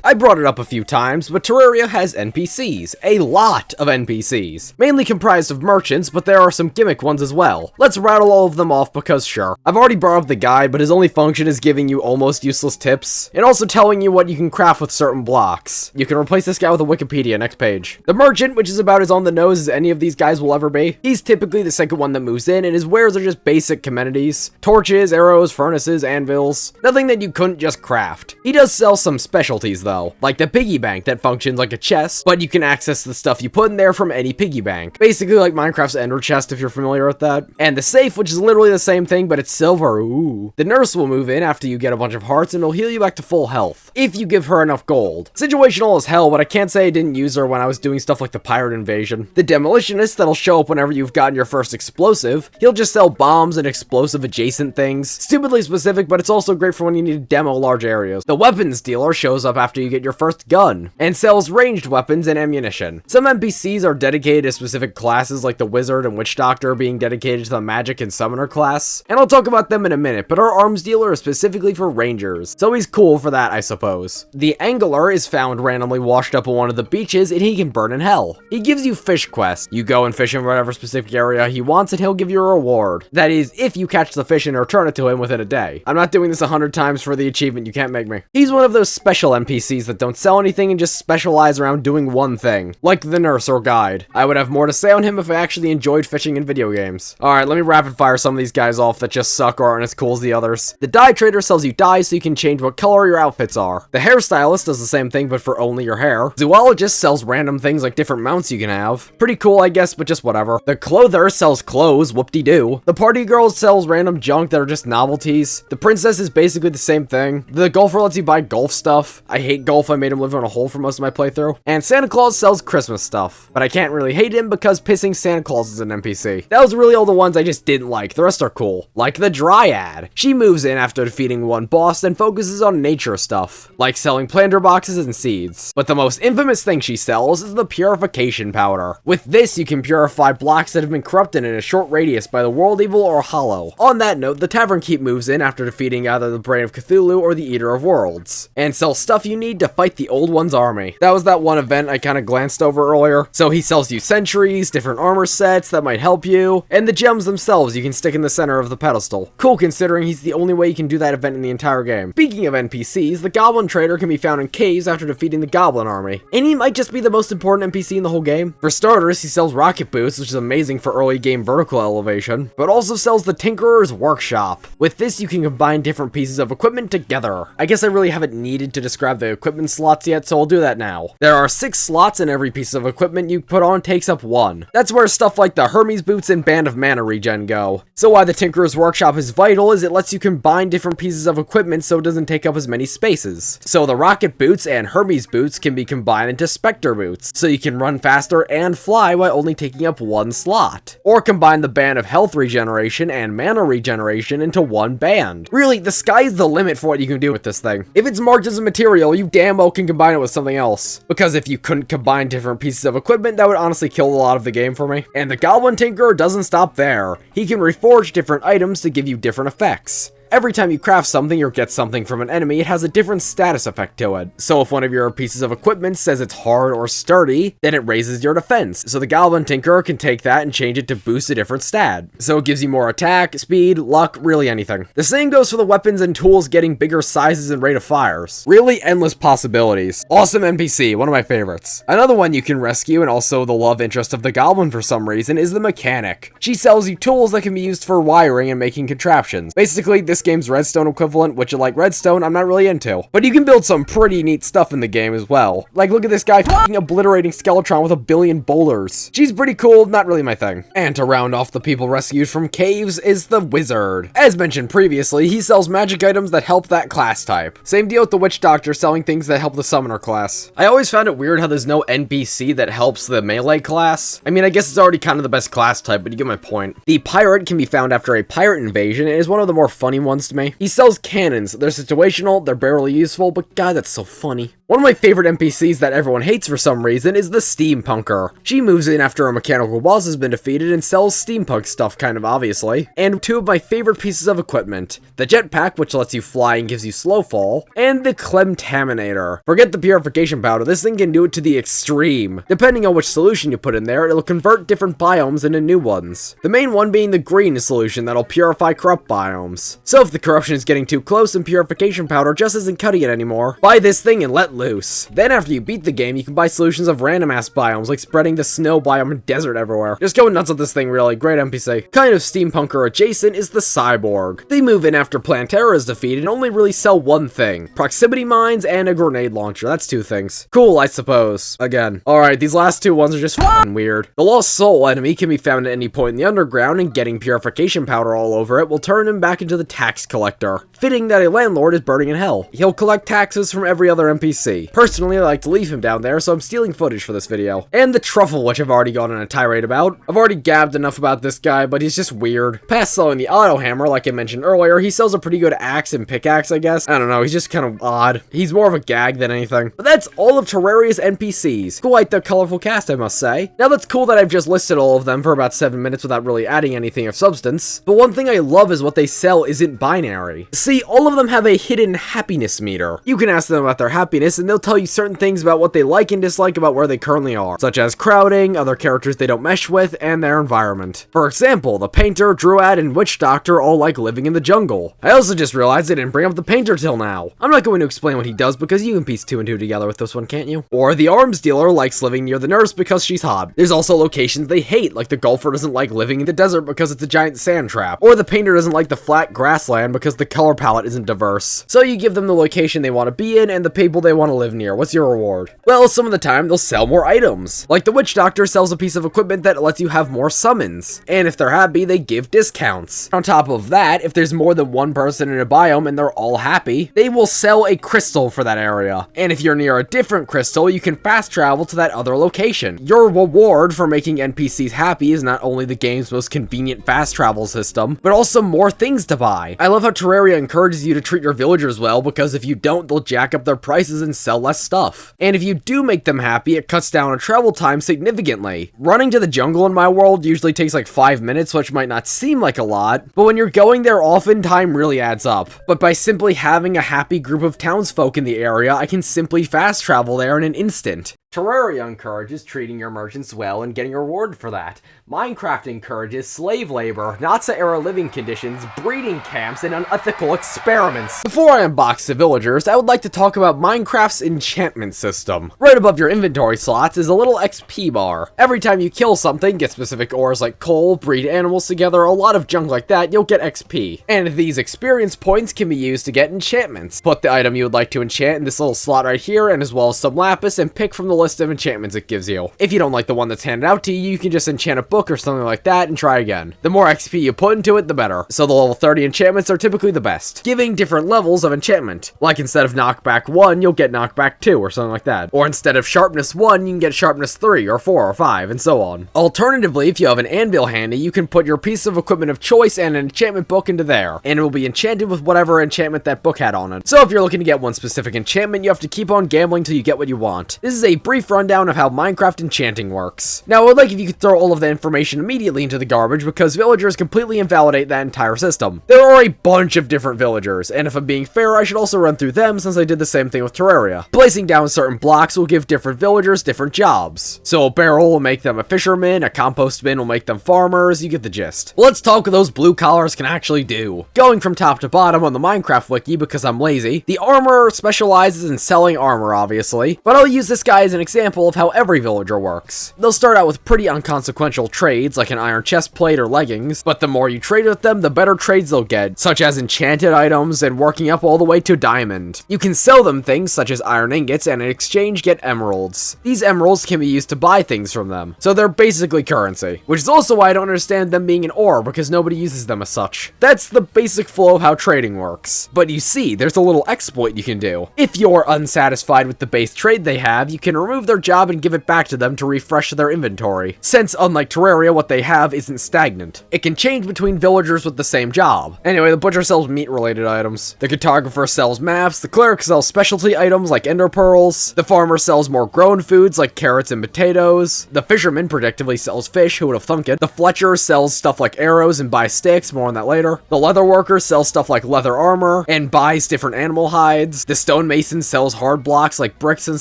[SPEAKER 2] I brought it up a few times, but Terraria has NPCs. A lot of NPCs. Mainly comprised of merchants, but there are some gimmick ones as well. Let's rattle all of them off because sure. I've already brought up the guide, but his only function is giving you almost useless tips, and also telling you what you can craft with certain blocks. You can replace this guy with a Wikipedia, next page. The merchant, which is about as on the nose as any of these guys will ever be. He's typically the second one that moves in, and his wares are just basic commodities. Torches, arrows, furnaces, anvils. Nothing that you couldn't just craft. He does sell some specialties though. Like the piggy bank that functions like a chest, but you can access the stuff you put in there from any piggy bank. Basically like Minecraft's ender chest if you're familiar with that. And the safe, which is literally the same thing, but it's silver. Ooh. The nurse will move in after you get a bunch of hearts and it'll heal you back to full health, if you give her enough gold. Situational as hell, but I can't say I didn't use her when I was doing stuff like the pirate invasion. The demolitionist that'll show up whenever you've gotten your first explosive. He'll just sell bombs and explosive adjacent things. Stupidly specific, but it's also great for when you need to demo large areas. The weapons dealer shows up after you get your first gun, and sells ranged weapons and ammunition. Some NPCs are dedicated to specific classes like the wizard and witch doctor being dedicated to the magic and summoner class, and I'll talk about them in a minute, but our arms dealer is specifically for rangers, so he's cool for that I suppose. The angler is found randomly washed up on one of the beaches and he can burn in hell. He gives you fish quests. You go and fish in whatever specific area he wants and he'll give you a reward. That is, if you catch the fish and return it to him within a day. I'm not doing this 100 times for the achievement, you can't make me. He's one of those special NPCs that don't sell anything and just specialize around doing one thing, like the nurse or guide. I would have more to say on him if I actually enjoyed fishing in video games. Alright, let me rapid fire some of these guys off that just suck or aren't as cool as the others. The dye trader sells you dyes so you can change what color your outfits are. The hairstylist does the same thing but for only your hair. Zoologist sells random things like different mounts you can have. Pretty cool I guess, but just whatever. The clother sells clothes, whoop-de-doo. The party girl sells random junk that are just novelties. The princess is basically the same thing. The golfer lets you buy golf stuff. I hate golf, I made him live on a hole for most of my playthrough. And Santa Claus sells Christmas stuff, but I can't really hate him because pissing Santa Claus is an NPC. That was really all the ones I just didn't like. The rest are cool. Like the Dryad. She moves in after defeating one boss and focuses on nature stuff, like selling planter boxes and seeds. But the most infamous thing she sells is the purification powder. With this, you can purify blocks that have been corrupted in a short radius by the world evil or hollow. On that note, the Tavern Keep moves in after defeating either the Brain of Cthulhu or the Eater of Worlds, and sells stuff you need to fight the Old One's army. That was that one event I kind of glanced over earlier. So he sells you sentries, different armor sets that might help you, and the gems themselves you can stick in the center of the pedestal. Cool considering he's the only way you can do that event in the entire game. Speaking of NPCs, the Goblin Trader can be found in caves after defeating the Goblin army, and he might just be the most important NPC in the whole game. For starters, he sells rocket boots, which is amazing for early game vertical elevation, but also sells the Tinkerer's Workshop. With this, you can combine different pieces of equipment together. I guess I really haven't needed to describe the equipment slots yet, so I'll do that now. There are 6 slots and every piece of equipment you put on takes up 1. That's where stuff like the Hermes boots and Band of Mana regen go. So why the Tinkerer's Workshop is vital is it lets you combine different pieces of equipment so it doesn't take up as many spaces. So the rocket boots and Hermes boots can be combined into Spectre boots, so you can run faster and fly while only taking up 1 slot. Or combine the Band of Health regeneration and Mana regeneration into 1 band. Really, the sky's the limit for what you can do with this thing. If it's marked as a material, you damn well can combine it with something else. Because if you couldn't combine different pieces of equipment, that would honestly kill a lot of the game for me. And the Goblin Tinkerer doesn't stop there. He can reforge different items to give you different effects. Every time you craft something or get something from an enemy, it has a different status effect to it. So if one of your pieces of equipment says it's hard or sturdy, then it raises your defense. So the Goblin Tinkerer can take that and change it to boost a different stat. So it gives you more attack, speed, luck, really anything. The same goes for the weapons and tools getting bigger sizes and rate of fires. Really endless possibilities. Awesome NPC, one of my favorites. Another one you can rescue and also the love interest of the Goblin for some reason is the Mechanic. She sells you tools that can be used for wiring and making contraptions. Basically, this this game's redstone equivalent, which, like redstone, I'm not really into. But you can build some pretty neat stuff in the game as well. Like, look at this guy f***ing obliterating Skeletron with 1 billion boulders. She's pretty cool, not really my thing. And to round off the people rescued from caves is the wizard. As mentioned previously, he sells magic items that help that class type. Same deal with the witch doctor selling things that help the summoner class.
[SPEAKER 1] I always found it weird how there's no NPC that helps the melee class. I mean, I guess it's already kind of the best class type, but you get my point. The pirate can be found after a pirate invasion and is one of the more funny ones to me. He sells cannons. They're situational, they're barely useful, but god, that's so funny. One of my favorite NPCs that everyone hates for some reason is the steampunker. She moves in after a mechanical boss has been defeated and sells steampunk stuff, kind of obviously. And 2 of my favorite pieces of equipment. The jetpack, which lets you fly and gives you slow fall, and the Clemtaminator. Forget the purification powder, this thing can do it to the extreme. Depending on which solution you put in there, it'll convert different biomes into new ones. The main one being the green solution that'll purify corrupt biomes. So if the corruption is getting too close and purification powder just isn't cutting it anymore, buy this thing and let loose. Then after you beat the game, you can buy solutions of random ass biomes, like spreading the snow biome and desert everywhere. Just going nuts with this thing, really. Great NPC. Kind of steampunker adjacent is the cyborg. They move in after Plantera is defeated and only really sell one thing. Proximity mines and a grenade launcher. That's 2 things. Cool, I suppose. Again. Alright, these last 2 ones are just f***ing weird. The Lost Soul enemy can be found at any point in the underground, and getting purification powder all over it will turn him back into the tax collector. Fitting that a landlord is burning in hell. He'll collect taxes from every other NPC. Personally, I like to leave him down there, so I'm stealing footage for this video. And the truffle, which I've already gone on a tirade about. I've already gabbed enough about this guy, but he's just weird. Past selling the auto hammer, like I mentioned earlier, he sells a pretty good axe and pickaxe, I guess. I don't know, he's just kind of odd. He's more of a gag than anything. But that's all of Terraria's NPCs. Quite the colorful cast, I must say. Now that's cool that I've just listed all of them for about 7 minutes without really adding anything of substance. But one thing I love is what they sell isn't binary. See, all of them have a hidden happiness meter. You can ask them about their happiness and they'll tell you certain things about what they like and dislike about where they currently are, such as crowding, other characters they don't mesh with, and their environment. For example, the painter, druid, and witch doctor all like living in the jungle. I also just realized I didn't bring up the painter till now. I'm not going to explain what he does because you can piece 2 and 2 together with this one, can't you? Or the arms dealer likes living near the nurse because she's hot. There's also locations they hate, like the golfer doesn't like living in the desert because it's a giant sand trap, or the painter doesn't like the flat grassland because the color palette isn't diverse. So you give them the location they want to be in and the people they want to live near. What's your reward? Well, some of the time they'll sell more items. Like the witch doctor sells a piece of equipment that lets you have more summons. And if they're happy, they give discounts. On top of that, if there's more than one person in a biome and they're all happy, they will sell a crystal for that area. And if you're near a different crystal, you can fast travel to that other location. Your reward for making NPCs happy is not only the game's most convenient fast travel system, but also more things to buy. I love how Terraria encourages you to treat your villagers well, because if you don't, they'll jack up their prices and sell less stuff. And if you do make them happy, it cuts down on travel time significantly. Running to the jungle in my world usually takes like 5 minutes, which might not seem like a lot, but when you're going there often, time really adds up. But by simply having a happy group of townsfolk in the area, I can simply fast travel there in an instant. Terraria encourages treating your merchants well and getting rewarded for that. Minecraft encourages slave labor, Nazi-era living conditions, breeding camps, and unethical experiments. Before I unbox the villagers, I would like to talk about Minecraft's enchantment system. Right above your inventory slots is a little XP bar. Every time you kill something, get specific ores like coal, breed animals together, a lot of junk like that, you'll get XP. And these experience points can be used to get enchantments. Put the item you would like to enchant in this little slot right here, and as well as some lapis, and pick from the list of enchantments it gives you. If you don't like the one that's handed out to you, you can just enchant a book or something like that and try again. The more XP you put into it, the better. So the level 30 enchantments are typically the best, giving different levels of enchantment. Like instead of knockback 1, you'll get knockback 2 or something like that. Or instead of sharpness 1, you can get sharpness 3 or 4 or 5 and so on. Alternatively, if you have an anvil handy, you can put your piece of equipment of choice and an enchantment book into there, and it will be enchanted with whatever enchantment that book had on it. So if you're looking to get one specific enchantment, you have to keep on gambling till you get what you want. This is a brief rundown of how Minecraft enchanting works. Now, I would like if you could throw all of the information immediately into the garbage, because villagers completely invalidate that entire system. There are a bunch of different villagers, and if I'm being fair, I should also run through them since I did the same thing with Terraria. Placing down certain blocks will give different villagers different jobs. So a barrel will make them a fisherman, a compost bin will make them farmers, you get the gist. Let's talk what those blue collars can actually do. Going from top to bottom on the Minecraft wiki because I'm lazy, the armorer specializes in selling armor, obviously, but I'll use this guy as an
[SPEAKER 2] an example of how every villager works. They'll start out with pretty unconsequential trades like an iron chest plate or leggings, but the more you trade with them, the better trades they'll get, such as enchanted items and working up all the way to diamond. You can sell them things such as iron ingots and in exchange get emeralds. These emeralds can be used to buy things from them, so they're basically currency, which is also why I don't understand them being an ore because nobody uses them as such. That's the basic flow of how trading works. But you see, there's a little exploit you can do. If you're unsatisfied with the base trade they have, you can remove their job and give it back to them to refresh their inventory, since unlike Terraria, what they have isn't stagnant. It can change between villagers with the same job. Anyway, the butcher sells meat-related items. The cartographer sells maps. The cleric sells specialty items like ender pearls. The farmer sells more grown foods like carrots and potatoes. The fisherman predictably sells fish, who would have thunk it. The fletcher sells stuff like arrows and buys sticks, more on that later. The leather worker sells stuff like leather armor and buys different animal hides. The stonemason sells hard blocks like bricks and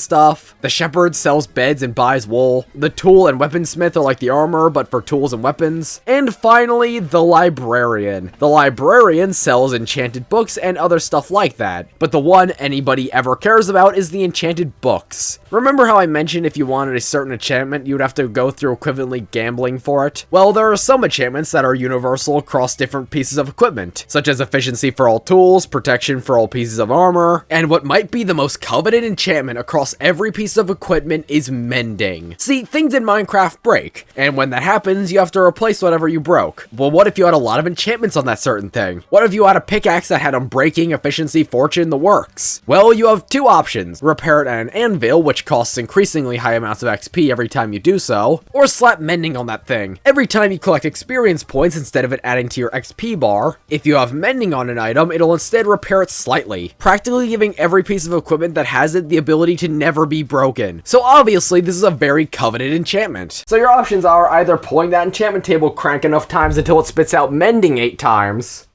[SPEAKER 2] stuff. The shepherd sells beds and buys wool. The tool and weaponsmith are like the armor, but for tools and weapons. And finally, the librarian. The librarian sells enchanted books and other stuff like that, but the one anybody ever cares about is the enchanted books. Remember how I mentioned if you wanted a certain enchantment, you'd have to go through equivalently gambling for it? Well, there are some enchantments that are universal across different pieces of equipment, such as efficiency for all tools, protection for all pieces of armor, and what might be the most coveted enchantment across every piece of equipment is mending. See, things in Minecraft break, and when that happens, you have to replace whatever you broke. Well, what if you had a lot of enchantments on that certain thing? What if you had a pickaxe that had unbreaking, efficiency, fortune, the works? Well, you have two options: repair it at an anvil, which costs increasingly high amounts of XP every time you do so, or slap mending on that thing. Every time you collect experience points instead of it adding to your XP bar, if you have mending on an item, it'll instead repair it slightly, practically giving every piece of equipment that has it the ability to never be broken. So obviously, this is a very coveted enchantment. So your options are either pulling that enchantment table crank enough times until it spits out mending 8 times,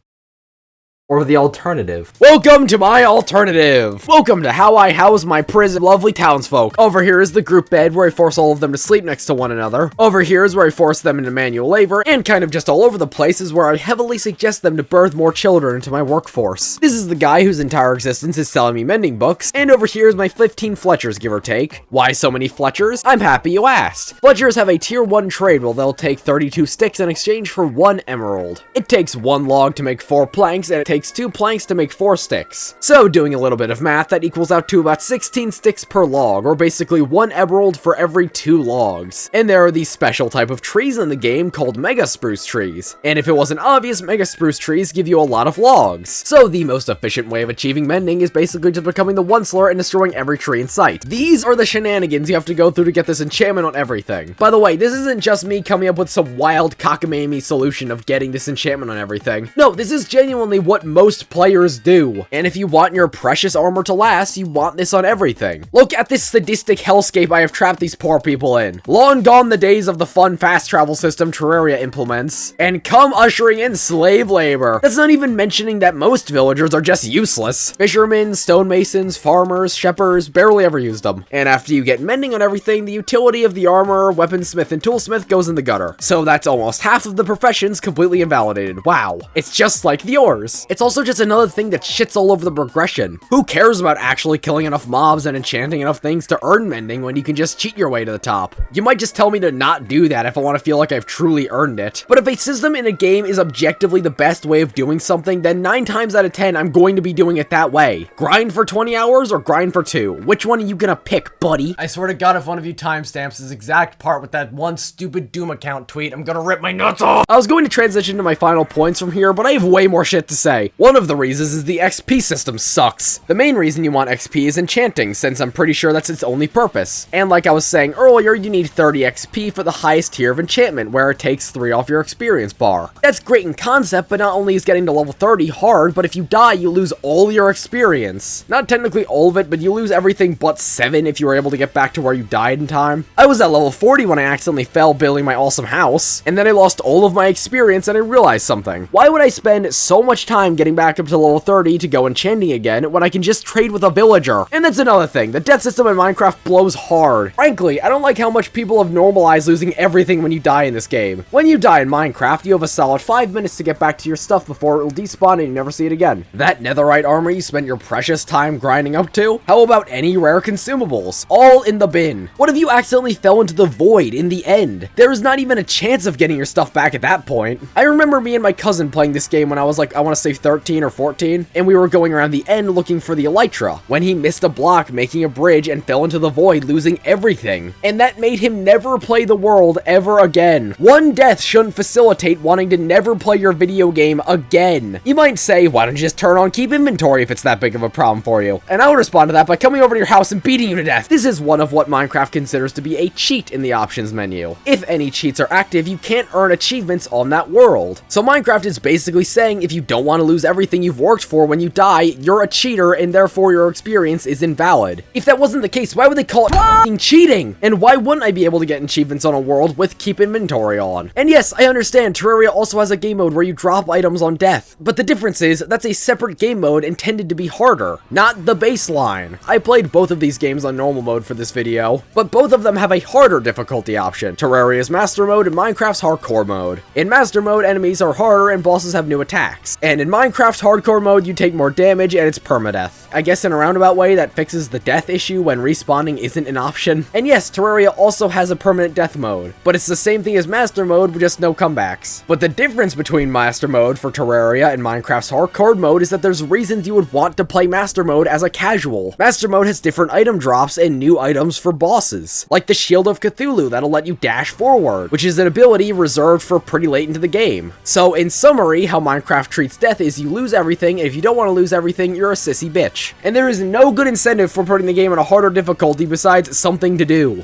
[SPEAKER 2] or the alternative. Welcome to my alternative! Welcome to how I house my prison lovely townsfolk. Over here is the group bed where I force all of them to sleep next to one another. Over here is where I force them into manual labor, and kind of just all over the place is where I heavily suggest them to birth more children into my workforce. This is the guy whose entire existence is selling me mending books, and over here is my 15 Fletchers, give or take. Why so many Fletchers? I'm happy you asked. Fletchers have a tier 1 trade where they'll take 32 sticks in exchange for 1 emerald. It takes 1 log to make 4 planks, and it takes 2 planks to make 4 sticks. So doing a little bit of math, that equals out to about 16 sticks per log, or basically 1 emerald for every 2 logs. And there are these special type of trees in the game called mega spruce trees. And if it wasn't obvious, mega spruce trees give you a lot of logs. So the most efficient way of achieving mending is basically just becoming the onceler and destroying every tree in sight. These are the shenanigans you have to go through to get this enchantment on everything. By the way, this isn't just me coming up with some wild cockamamie solution of getting this enchantment on everything. No, this is genuinely what most players do. And if you want your precious armor to last, you want this on everything. Look at this sadistic hellscape I have trapped these poor people in. Long gone the days of the fun fast travel system Terraria implements, and come ushering in slave labor. That's not even mentioning that most villagers are just useless. Fishermen, stonemasons, farmers, shepherds, barely ever use them. And after you get mending on everything, the utility of the armor, weaponsmith, and toolsmith goes in the gutter. So that's almost half of the professions completely invalidated. Wow. It's just like yours. It's also just another thing that shits all over the progression. Who cares about actually killing enough mobs and enchanting enough things to earn mending when you can just cheat your way to the top? You might just tell me to not do that if I want to feel like I've truly earned it. But if a system in a game is objectively the best way of doing something, then 9 times out of 10, I'm going to be doing it that way. Grind for 20 hours or grind for 2? Which one are you gonna pick, buddy? I swear to God, if one of you timestamps this exact part with that one stupid Doom account tweet, I'm gonna rip my nuts off! I was going to transition to my final points from here, but I have way more shit to say. One of the reasons is the XP system sucks. The main reason you want XP is enchanting, since I'm pretty sure that's its only purpose. And like I was saying earlier, you need 30 XP for the highest tier of enchantment, where it takes 3 off your experience bar. That's great in concept, but not only is getting to level 30 hard, but if you die, you lose all your experience. Not technically all of it, but you lose everything but 7 if you were able to get back to where you died in time. I was at level 40 when I accidentally fell building my awesome house, and then I lost all of my experience and I realized something. Why would I spend so much time I'm getting back up to level 30 to go enchanting again when I can just trade with a villager. And that's another thing, the death system in Minecraft blows hard. Frankly, I don't like how much people have normalized losing everything when you die in this game. When you die in Minecraft, you have a solid 5 minutes to get back to your stuff before it'll despawn and you never see it again. That netherite armor you spent your precious time grinding up to? How about any rare consumables? All in the bin. What if you accidentally fell into the void in the end? There is not even a chance of getting your stuff back at that point. I remember me and my cousin playing this game when I was like, I want to say 13 or 14, and we were going around the end looking for the elytra, when he missed a block making a bridge and fell into the void, losing everything. And that made him never play the world ever again. One death shouldn't facilitate wanting to never play your video game again. You might say, why don't you just turn on keep inventory if it's that big of a problem for you? And I would respond to that by coming over to your house and beating you to death. This is one of what Minecraft considers to be a cheat in the options menu. If any cheats are active, you can't earn achievements on that world. So Minecraft is basically saying if you don't want to lose everything you've worked for when you die, you're a cheater and therefore your experience is invalid. If that wasn't the case, why would they call it f***ing cheating? And why wouldn't I be able to get achievements on a world with keep inventory on? And yes, I understand Terraria also has a game mode where you drop items on death, but the difference is that's a separate game mode intended to be harder, not the baseline. I played both of these games on normal mode for this video, but both of them have a harder difficulty option. Terraria's Master Mode and Minecraft's Hardcore Mode. In Master Mode, enemies are harder and bosses have new attacks. And in Minecraft's Hardcore Mode, you take more damage and it's permadeath. I guess in a roundabout way that fixes the death issue when respawning isn't an option. And yes, Terraria also has a permanent death mode, but it's the same thing as Master Mode with just no comebacks. But the difference between Master Mode for Terraria and Minecraft's Hardcore Mode is that there's reasons you would want to play Master Mode as a casual. Master Mode has different item drops and new items for bosses, like the Shield of Cthulhu that'll let you dash forward, which is an ability reserved for pretty late into the game. So in summary, how Minecraft treats death is you lose everything, and if you don't want to lose everything, you're a sissy bitch. And there is no good incentive for putting the game on a harder difficulty besides something to do.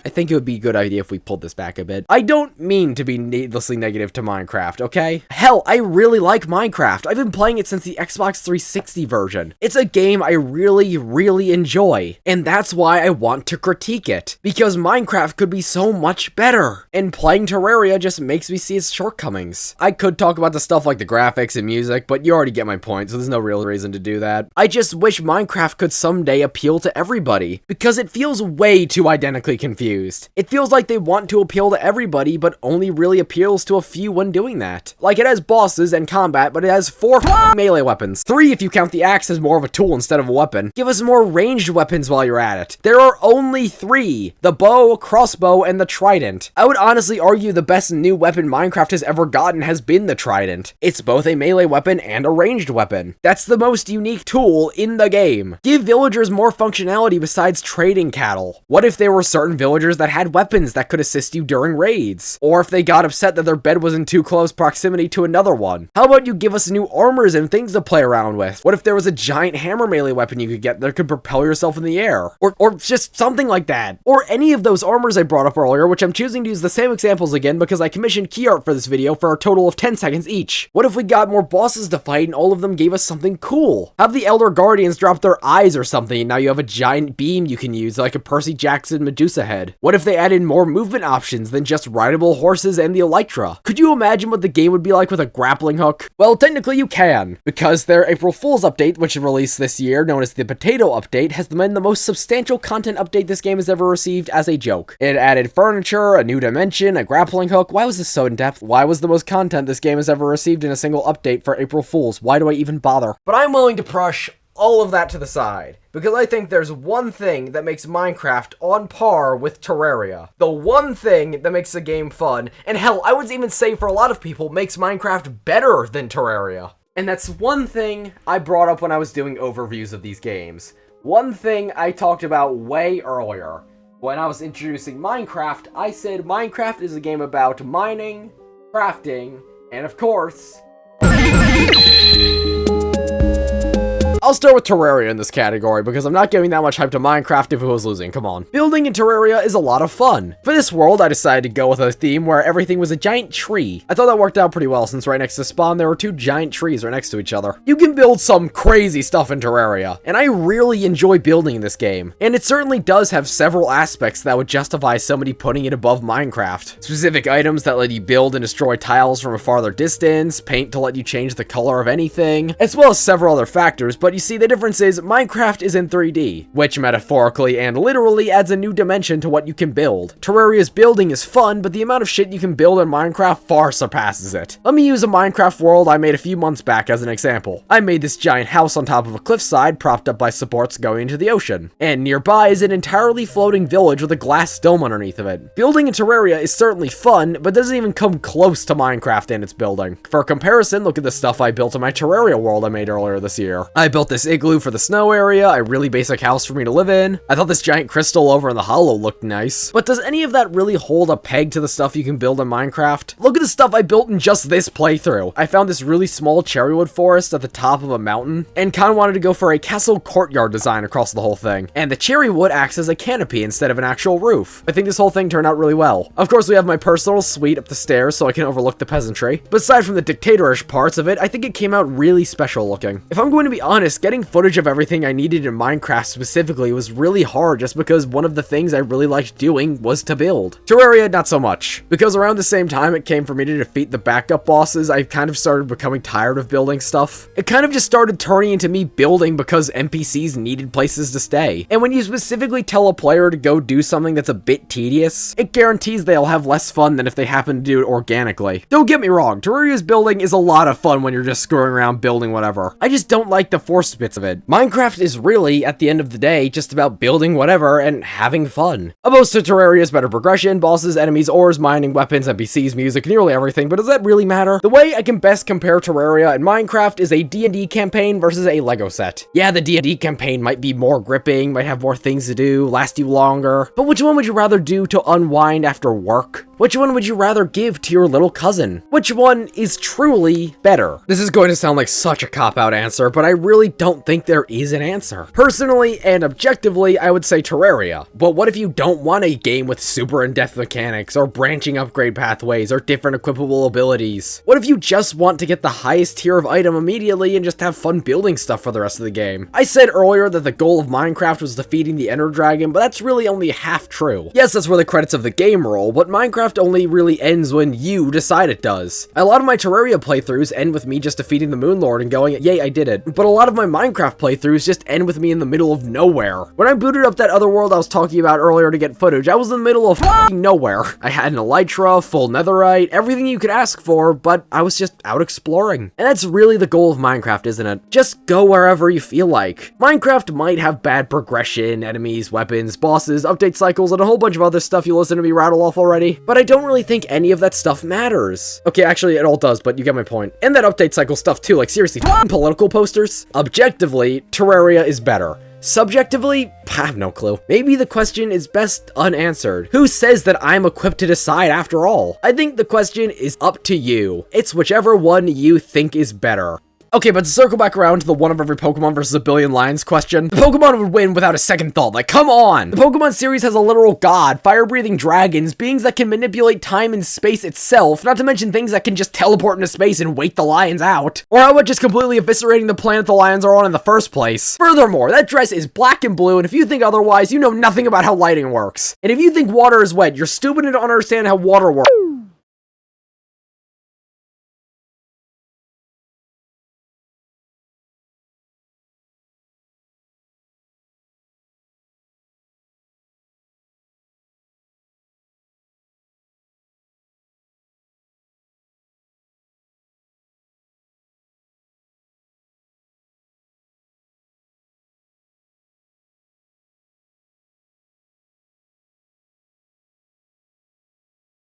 [SPEAKER 2] I think it would be a good idea if we pulled this back a bit. I don't mean to be needlessly negative to Minecraft, okay? Hell, I really like Minecraft. I've been playing it since the Xbox 360 version. It's a game I really enjoy, and that's why I want to critique it, because Minecraft could be so much better, and playing Terraria just makes me see its shortcomings. I could talk about the stuff like the graphics and music, but you already get my point, so there's no real reason to do that. I just wish Minecraft could someday appeal to everybody, because it feels way too identically confused. It feels like they want to appeal to everybody, but only really appeals to a few when doing that. Like, it has bosses and combat, but it has 4 melee weapons. 3 if you count the axe as more of a tool instead of a weapon. Give us more ranged weapons while you're at it. There are only 3. The bow, crossbow, and the trident. I would honestly argue the best new weapon Minecraft has ever gotten has been the trident. It's both a melee weapon and a ranged weapon. That's the most unique tool in the game. Give villagers more functionality besides trading cattle. What if there were certain villagers that had weapons that could assist you during raids? Or if they got upset that their bed was in too close proximity to another one? How about you give us new armors and things to play around with? What if there was a giant hammer melee weapon you could get that could propel yourself in the air? Or just something like that. Or any of those armors I brought up earlier, which I'm choosing to use the same examples again because I commissioned key art for this video for a total of 10 seconds each. What if we got more bosses to fight and all of them gave us something cool? Have the Elder Guardians drop their eyes or something and now you have a giant beam you can use like a Percy Jackson Medusa head? What if they added more movement options than just rideable horses and the elytra? Could you imagine what the game would be like with a grappling hook? Well, technically you can, because their April Fool's update, which released this year, known as the Potato Update, has been the most substantial content update this game has ever received as a joke. It added furniture, a new dimension, a grappling hook. Why was this so in-depth? Why was the most content this game has ever received in a single update for April Fool's? Why do I even bother? But I'm willing to brush all of that to the side, because I think there's one thing that makes Minecraft on par with Terraria. The one thing that makes the game fun, and hell, I would even say for a lot of people, makes Minecraft better than Terraria. And that's one thing I brought up when I was doing overviews of these games. One thing I talked about way earlier. When I was introducing Minecraft, I said Minecraft is a game about mining, crafting, and of course, I'll start with Terraria in this category because I'm not giving that much hype to Minecraft if it was losing, come on. Building in Terraria is a lot of fun. For this world, I decided to go with a theme where everything was a giant tree. I thought that worked out pretty well since right next to spawn there were two giant trees right next to each other. You can build some crazy stuff in Terraria, and I really enjoy building in this game. And it certainly does have several aspects that would justify somebody putting it above Minecraft. Specific items that let you build and destroy tiles from a farther distance, paint to let you change the color of anything, as well as several other factors, but you see the difference is Minecraft is in 3D, which metaphorically and literally adds a new dimension to what you can build. Terraria's building is fun, but the amount of shit you can build in Minecraft far surpasses it. Let me use a Minecraft world I made a few months back as an example. I made this giant house on top of a cliffside propped up by supports going into the ocean, and nearby is an entirely floating village with a glass dome underneath of it. Building in Terraria is certainly fun, but doesn't even come close to Minecraft in its building. For comparison, look at the stuff I built in my Terraria world I made earlier this year. I built this igloo for the snow area, a really basic house for me to live in. I thought this giant crystal over in the hollow looked nice. But does any of that really hold a peg to the stuff you can build in Minecraft? Look at the stuff I built in just this playthrough. I found this really small cherrywood forest at the top of a mountain, and kinda wanted to go for a castle courtyard design across the whole thing. And the cherrywood acts as a canopy instead of an actual roof. I think this whole thing turned out really well. Of course, we have my personal suite up the stairs so I can overlook the peasantry. But aside from the dictatorish parts of it, I think it came out really special looking. If I'm going to be honest, getting footage of everything I needed in Minecraft specifically was really hard just because one of the things I really liked doing was to build. Terraria, not so much. Because around the same time it came for me to defeat the backup bosses, I kind of started becoming tired of building stuff. It kind of just started turning into me building because NPCs needed places to stay. And when you specifically tell a player to go do something that's a bit tedious, it guarantees they'll have less fun than if they happen to do it organically. Don't get me wrong, Terraria's building is a lot of fun when you're just screwing around building whatever. I just don't like the forced bits of it. Minecraft is really, at the end of the day, just about building whatever and having fun. Opposed to Terraria's better progression, bosses, enemies, ores, mining, weapons, NPCs, music, nearly everything, but does that really matter? The way I can best compare Terraria and Minecraft is a D&D campaign versus a Lego set. Yeah, the D&D campaign might be more gripping, might have more things to do, last you longer, but which one would you rather do to unwind after work? Which one would you rather give to your little cousin? Which one is truly better? This is going to sound like such a cop-out answer, but I really don't think there is an answer. Personally and objectively, I would say Terraria. But what if you don't want a game with super in-depth mechanics, or branching upgrade pathways, or different equipable abilities? What if you just want to get the highest tier of item immediately and just have fun building stuff for the rest of the game? I said earlier that the goal of Minecraft was defeating the Ender Dragon, but that's really only half true. Yes, that's where the credits of the game roll, but Minecraft only really ends when you decide it does. A lot of my Terraria playthroughs end with me just defeating the Moon Lord and going, yay, I did it. But a lot of my Minecraft playthroughs just end with me in the middle of nowhere. When I booted up that other world I was talking about earlier to get footage, I was in the middle of nowhere. I had an elytra, full netherite, everything you could ask for, but I was just out exploring. And that's really the goal of Minecraft, isn't it? Just go wherever you feel like. Minecraft might have bad progression, enemies, weapons, bosses, update cycles, and a whole bunch of other stuff you listen to me rattle off already, but I don't really think any of that stuff matters. Okay, actually, it all does, but you get my point. And that update cycle stuff too, like seriously, political posters? Objectively, Terraria is better. Subjectively, I have no clue. Maybe the question is best unanswered. Who says that I'm equipped to decide after all? I think the question is up to you. It's whichever one you think is better. Okay, but to circle back around to the one of every Pokemon versus a billion lions question, the Pokemon would win without a second thought, like, come on! The Pokemon series has a literal god, fire-breathing dragons, beings that can manipulate time and space itself, not to mention things that can just teleport into space and wait the lions out. Or how about just completely eviscerating the planet the lions are on in the first place? Furthermore, that dress is black and blue, and if you think otherwise, you know nothing about how lighting works. And if you think water is wet, you're stupid and don't understand how water works.